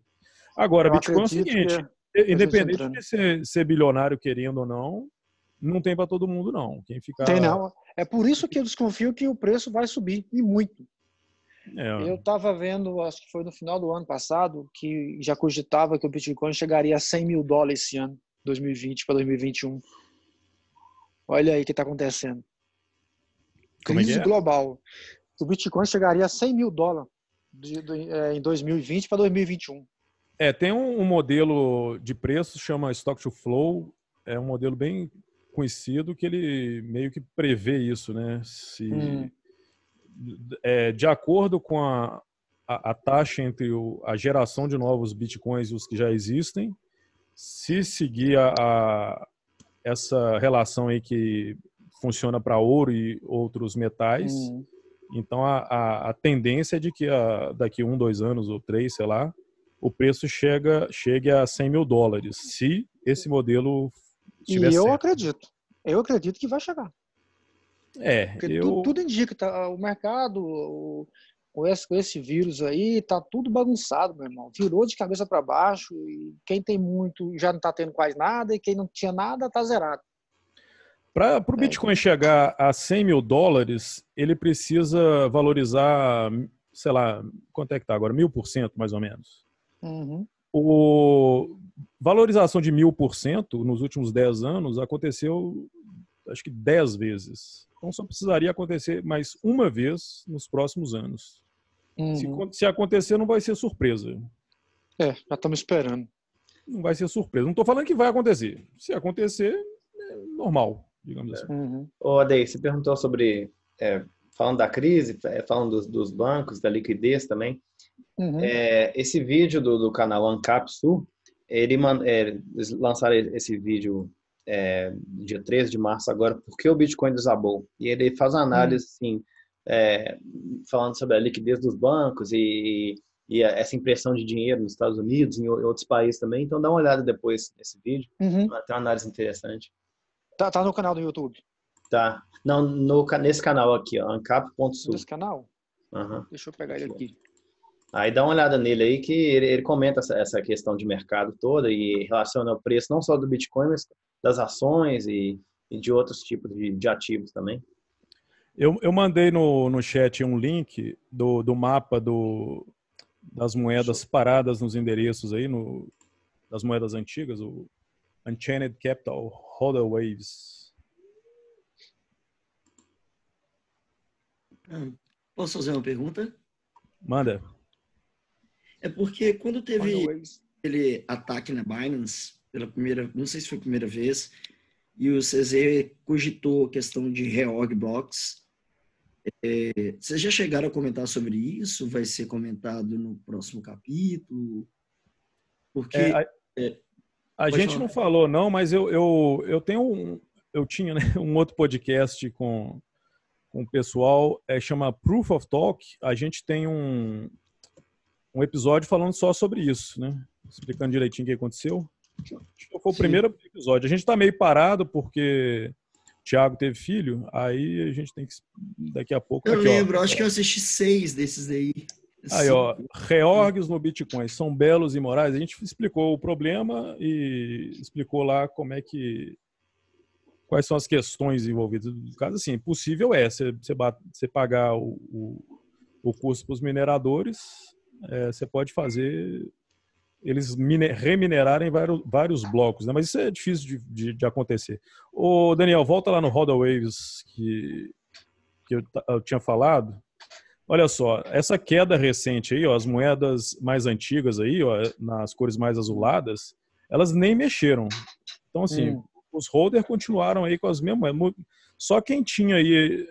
Agora, Bitcoin é o seguinte, independente de ser bilionário querendo ou não tem para todo mundo, não. Quem ficar... Tem não. É por isso que eu desconfio que o preço vai subir, e muito. Eu estava vendo, acho que foi no final do ano passado, que já cogitava que o Bitcoin chegaria a $100 mil esse ano, 2020 para 2021. Olha aí o que está acontecendo. Crise global. O Bitcoin chegaria a $100 mil em 2020 para 2021. Tem um modelo de preço, chama Stock to Flow. É um modelo bem conhecido que ele meio que prevê isso, né? De acordo com a taxa entre a geração de novos bitcoins e os que já existem, se seguir essa relação aí que funciona para ouro e outros metais, então a tendência é de que daqui 1, 2 anos ou 3, sei lá, o preço chegue a $100 mil, se esse modelo estiver certo. Eu acredito que vai chegar. Tudo indica, o mercado, com esse vírus aí, tá tudo bagunçado, meu irmão. Virou de cabeça para baixo, e quem tem muito já não tá tendo quase nada, e quem não tinha nada tá zerado. Para o Bitcoin chegar a $100 mil, ele precisa valorizar, sei lá, quanto é que tá agora? 1000% mais ou menos. Valorização de 1000% nos últimos 10 anos aconteceu, acho que 10 vezes. Então só precisaria acontecer mais uma vez nos próximos anos. Se acontecer, não vai ser surpresa. Já estamos esperando. Não vai ser surpresa. Não estou falando que vai acontecer. Se acontecer, é normal, digamos assim. Ô, Adei, você perguntou sobre, falando da crise, falando dos bancos, da liquidez também. Esse vídeo do canal Ancap Sul, eles lançaram esse vídeo dia 13 de março agora, porque o Bitcoin desabou. E ele faz uma análise assim, falando sobre a liquidez dos bancos e e essa impressão de dinheiro nos Estados Unidos, em outros países também. Então dá uma olhada depois nesse vídeo. Uhum. Tem uma análise interessante. Tá no canal do YouTube. Tá. Não, nesse canal aqui, ó, ancap.sul. Nesse canal? Uhum. Deixa eu pegar ele aqui. Aí dá uma olhada nele aí, que ele comenta essa questão de mercado toda e relaciona o preço não só do Bitcoin, mas das ações e de outros tipos de ativos também. Eu mandei no chat um link do mapa das moedas paradas nos endereços aí, das moedas antigas, o Unchained Capital Hodl Waves. Posso fazer uma pergunta? Manda. É porque quando teve aquele ataque na Binance, não sei se foi a primeira vez, e o CZ cogitou a questão de reorg blocks, vocês já chegaram a comentar sobre isso? Vai ser comentado no próximo capítulo? Porque... a gente falar. Não falou, não, mas eu tinha, né, um outro podcast com o pessoal, chama Proof of Talk. A gente tem um episódio falando só sobre isso, né? Explicando direitinho o que aconteceu. Acho que foi o primeiro episódio. A gente está meio parado porque o Thiago teve filho, aí a gente tem que, daqui a pouco... Eu lembro, acho que eu assisti 6 desses daí. Aí, ó, reorgs no Bitcoin são belos e morais. A gente explicou o problema e explicou lá quais são as questões envolvidas. No caso, assim, possível você pagar o custo para os mineradores, você pode fazer eles reminerarem vários blocos, né? Mas isso é difícil de acontecer. Ô, Daniel, volta lá no Hodl Waves que eu tinha falado. Olha só, essa queda recente aí, ó, as moedas mais antigas aí, ó, nas cores mais azuladas, elas nem mexeram. Então, assim, os holders continuaram aí com as mesmas moedas. Só quem tinha aí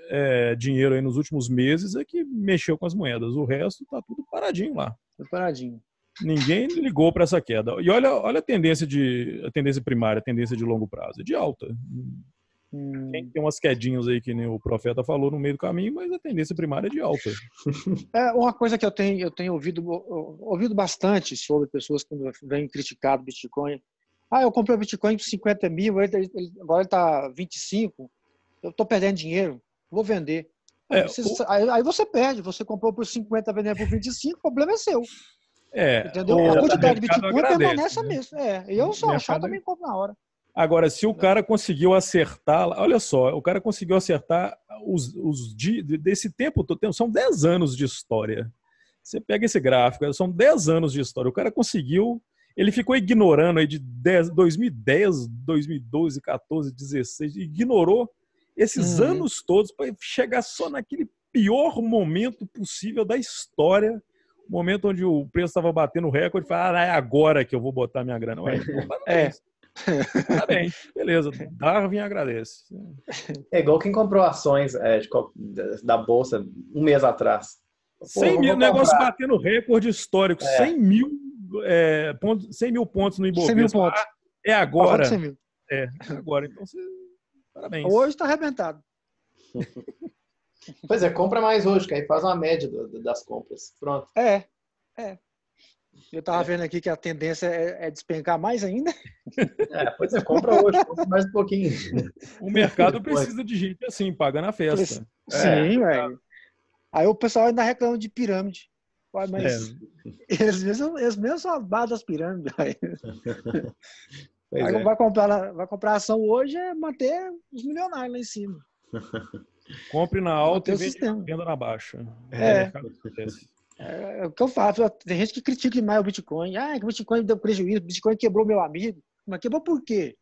dinheiro aí nos últimos meses é que mexeu com as moedas. O resto tá tudo paradinho lá. Tudo paradinho. Ninguém ligou para essa queda. E olha a tendência primária, a tendência de longo prazo, de alta. Tem umas quedinhas aí que nem o Profeta falou no meio do caminho, mas a tendência primária é de alta. Uma coisa que eu tenho ouvido bastante sobre pessoas quando vêm criticar o Bitcoin. Eu comprei o Bitcoin por 50 mil, agora ele está 25, eu estou perdendo dinheiro, vou vender. Aí você perde, você comprou por 50, vendendo por 25, o problema é seu. Entendeu? A quantidade de Bitcoin permanece a mesma. Eu só achar também compro na hora. Agora, se o cara conseguiu acertar, olha só, o cara conseguiu acertar desse tempo todo, são 10 anos de história. Você pega esse gráfico, são 10 anos de história. O cara conseguiu, ele ficou ignorando aí de 2010, 2012, 14, 16, ignorou esses anos todos para chegar só naquele pior momento possível da história, o momento onde o preço estava batendo o recorde, e falar, é agora que eu vou botar minha grana. Parabéns, beleza. Darwin agradece. É igual quem comprou ações da Bolsa um mês atrás. 100 mil, negócio batendo recorde histórico. 100 mil pontos no Ibovespa. 100 mil pontos. É agora. Agora. Então, parabéns. Hoje está arrebentado. Pois compra mais hoje, que aí faz uma média das compras. Pronto. Eu estava vendo aqui que a tendência é despencar mais ainda. Compra hoje, compra mais um pouquinho. O mercado precisa de gente assim, pagando a festa. Sim, velho. Aí o pessoal ainda reclama de pirâmide. Mas eles mesmos são as barras das pirâmides. Vai comprar ação hoje manter os milionários lá em cima. Compre na alta e venda na baixa. É o que eu faço. Tem gente que critica demais o Bitcoin. Que o Bitcoin deu prejuízo, o Bitcoin quebrou meu amigo. Mas quebrou por quê?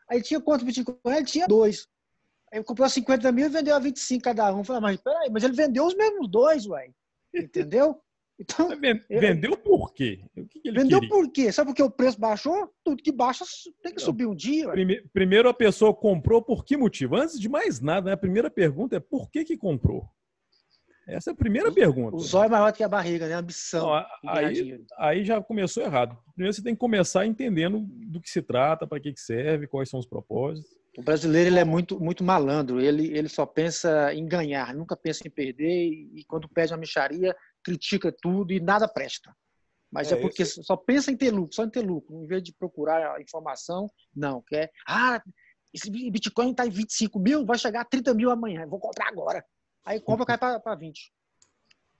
Aí tinha quanto Bitcoin? Ele tinha 2. Aí comprou 50 mil e vendeu a 25 cada um. Falei, mas peraí, mas ele vendeu os mesmos 2, ué. Entendeu? Então, vendeu por quê? O que ele vendeu queria? Por quê? Sabe por que o preço baixou? Tudo que baixa tem que subir um dia. Primeiro a pessoa comprou por que motivo? Antes de mais nada, né? A primeira pergunta é por que comprou? Essa é a primeira pergunta. O zóio é maior do que a barriga, né? A ambição. Aí já começou errado. Primeiro você tem que começar entendendo do que se trata, para que serve, quais são os propósitos. O brasileiro ele é muito, muito malandro. Ele só pensa em ganhar, nunca pensa em perder. E quando perde uma mixaria, critica tudo e nada presta. Mas é porque só pensa em ter lucro, só em ter lucro. Em vez de procurar a informação, não. Quer, esse Bitcoin está em 25 mil, vai chegar a 30 mil amanhã, vou comprar agora. Aí compra, cai para 20.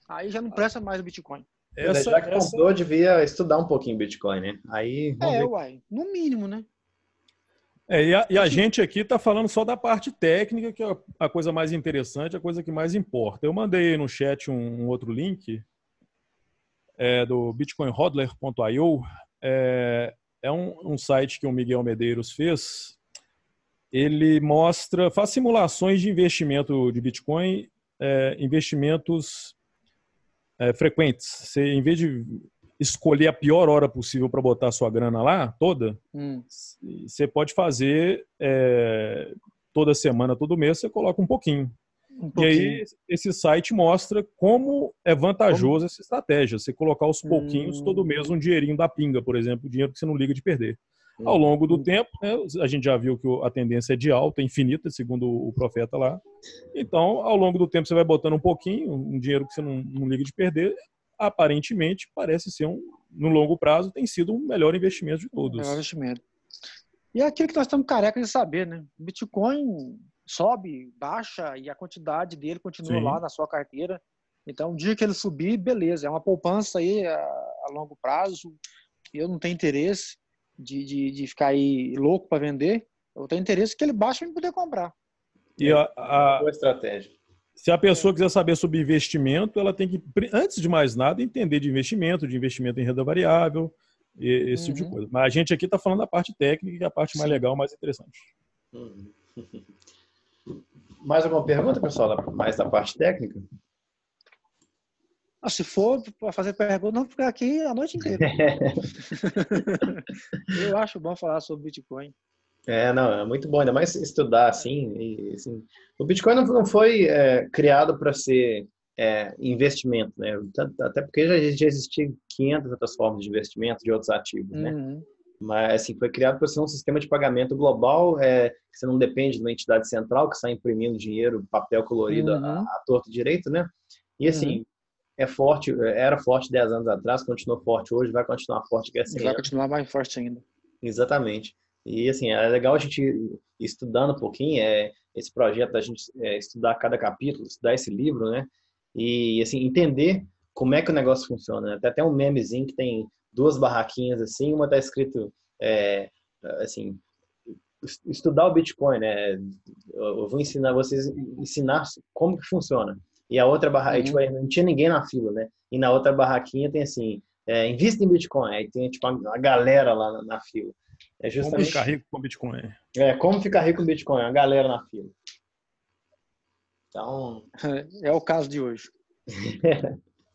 Aí já não presta mais o Bitcoin. Já que comprou, devia estudar um pouquinho Bitcoin, né? Aí, uai, no mínimo, né? E a gente aqui está falando só da parte técnica, que é a coisa mais interessante, a coisa que mais importa. Eu mandei no chat um outro link do bitcoinhodler.io. É um site que o Miguel Medeiros fez. Ele faz simulações de investimento de Bitcoin, investimentos frequentes. Você, em vez de escolher a pior hora possível para botar a sua grana lá, toda, você pode fazer toda semana, todo mês, você coloca um pouquinho. E aí esse site mostra como é vantajoso essa estratégia. Você colocar aos pouquinhos, todo mês, um dinheirinho da pinga, por exemplo, dinheiro que você não liga de perder. Ao longo do tempo, né, a gente já viu que a tendência é de alta, infinita, segundo o profeta lá. Então, ao longo do tempo, você vai botando um pouquinho, um dinheiro que você não liga de perder. Aparentemente, parece ser no longo prazo, tem sido um melhor investimento de todos. Melhor investimento. E é aquilo que nós estamos carecas de saber, né? O Bitcoin sobe, baixa e a quantidade dele continua lá na sua carteira. Então, um dia que ele subir, beleza. É uma poupança aí a longo prazo. Eu não tenho interesse de ficar aí louco para vender. Eu tenho interesse que ele baixe para poder comprar. E boa estratégia. Se a pessoa quiser saber sobre investimento, ela tem que, antes de mais nada, entender de investimento em renda variável, esse tipo de coisa. Mas a gente aqui está falando da parte técnica, que é a parte mais legal, mais interessante. Mais alguma pergunta, pessoal? Mais da parte técnica? Se for para fazer pergunta, não ficar aqui a noite inteira. Eu acho bom falar sobre Bitcoin. Não, é muito bom, ainda mais estudar assim. Assim, o Bitcoin não foi criado para ser investimento, né? Até porque já existiam 500 outras formas de investimento de outros ativos, né? Mas assim, foi criado para ser um sistema de pagamento global, que você não depende de uma entidade central que está imprimindo dinheiro, papel colorido à torta e direito, né? E assim, era forte 10 anos atrás, continuou forte hoje, vai continuar forte daqui a 100 anos. Vai continuar mais forte ainda. Exatamente. E assim, é legal a gente ir estudando um pouquinho esse projeto da gente estudar cada capítulo, estudar esse livro, né? E assim, entender como é que o negócio funciona, né? Tem até um memezinho que tem 2 barraquinhas assim, uma tá escrito assim, estudar o Bitcoin, né? Eu vou ensinar vocês como que funciona. E a outra barraquinha, tipo, não tinha ninguém na fila, né? E na outra barraquinha tem assim, invista em Bitcoin. Aí tem tipo a galera lá na fila. Como ficar rico com Bitcoin. Como ficar rico com Bitcoin, a galera na fila. Então... É o caso de hoje.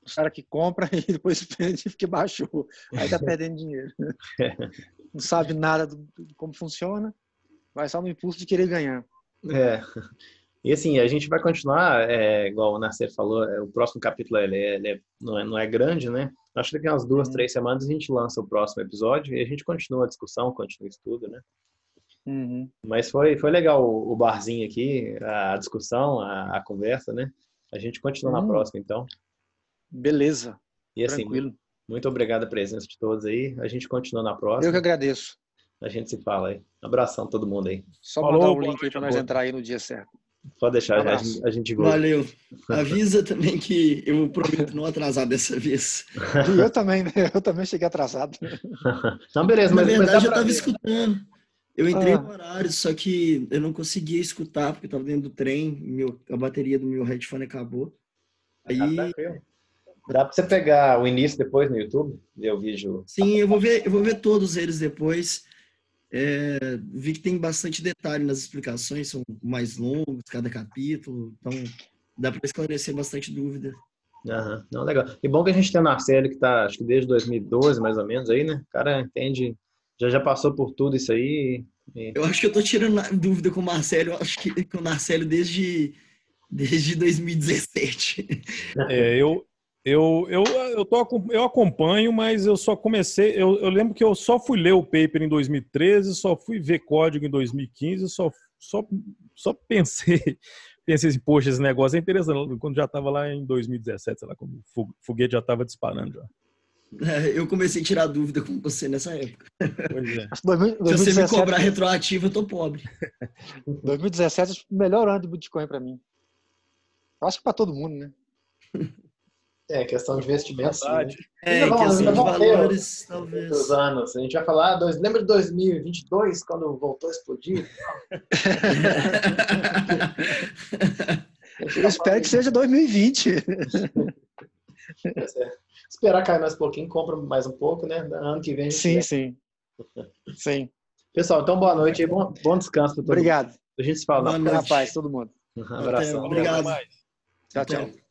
Os caras que compram e depois perde porque baixou. Aí tá perdendo dinheiro. Não sabe nada de como funciona, vai só no impulso de querer ganhar. E assim, a gente vai continuar, igual o Narcer falou, o próximo capítulo não é grande, né? Acho que daqui a umas 2, 3 semanas a gente lança o próximo episódio e a gente continua a discussão, continua o estudo, né? Mas foi legal o barzinho aqui, a discussão, a conversa, né? A gente continua na próxima, então. Beleza. E assim, tranquilo. Muito obrigado a presença de todos aí. A gente continua na próxima. Eu que agradeço. A gente se fala aí. Abração a todo mundo aí. Só mandar o link aí para nós entrar aí no dia certo. Pode deixar, a gente gosta. Valeu. Avisa também que eu prometo não atrasar dessa vez. Eu também cheguei atrasado. Não, beleza, mas na verdade eu estava escutando. Eu entrei no horário, só que eu não conseguia escutar, porque eu estava dentro do trem, a bateria do meu headphone acabou. Aí... Dá para você pegar o início depois no YouTube, ver o vídeo? Sim, eu vou ver todos eles depois. Vi que tem bastante detalhe nas explicações, são mais longos cada capítulo, então dá para esclarecer bastante dúvida. Não, legal. E bom que a gente tem o Narcélio que está, acho que desde 2012 mais ou menos aí, né? O cara entende, já passou por tudo isso aí. Eu acho que eu tô tirando dúvida com o Marcelo, eu acho que com o Narcélio desde 2017. Eu acompanho, mas eu só comecei. Eu lembro que eu só fui ler o paper em 2013, só fui ver código em 2015, só pensei pensei assim, poxa, esse negócio é interessante. Quando já estava lá em 2017, sei lá, quando o foguete já estava disparando já. Eu comecei a tirar dúvida com você nessa época. Pois é. Se você me cobrar retroativo, eu tô pobre. 2017 é o melhor ano de Bitcoin para mim. Eu acho que para todo mundo, né? É, questão de investimento. Sim, né? Questão de valores, talvez. Dos anos. A gente vai falar, lembra de 2022, quando voltou a explodir? Eu espero que seja 2020. Esperar cair mais um pouquinho, compra mais um pouco, né? Ano que vem. Sim. Pessoal, então boa noite e bom descanso para todos. Obrigado. A gente se fala. Fica na paz, todo mundo. Um abração. Obrigado. Tchau.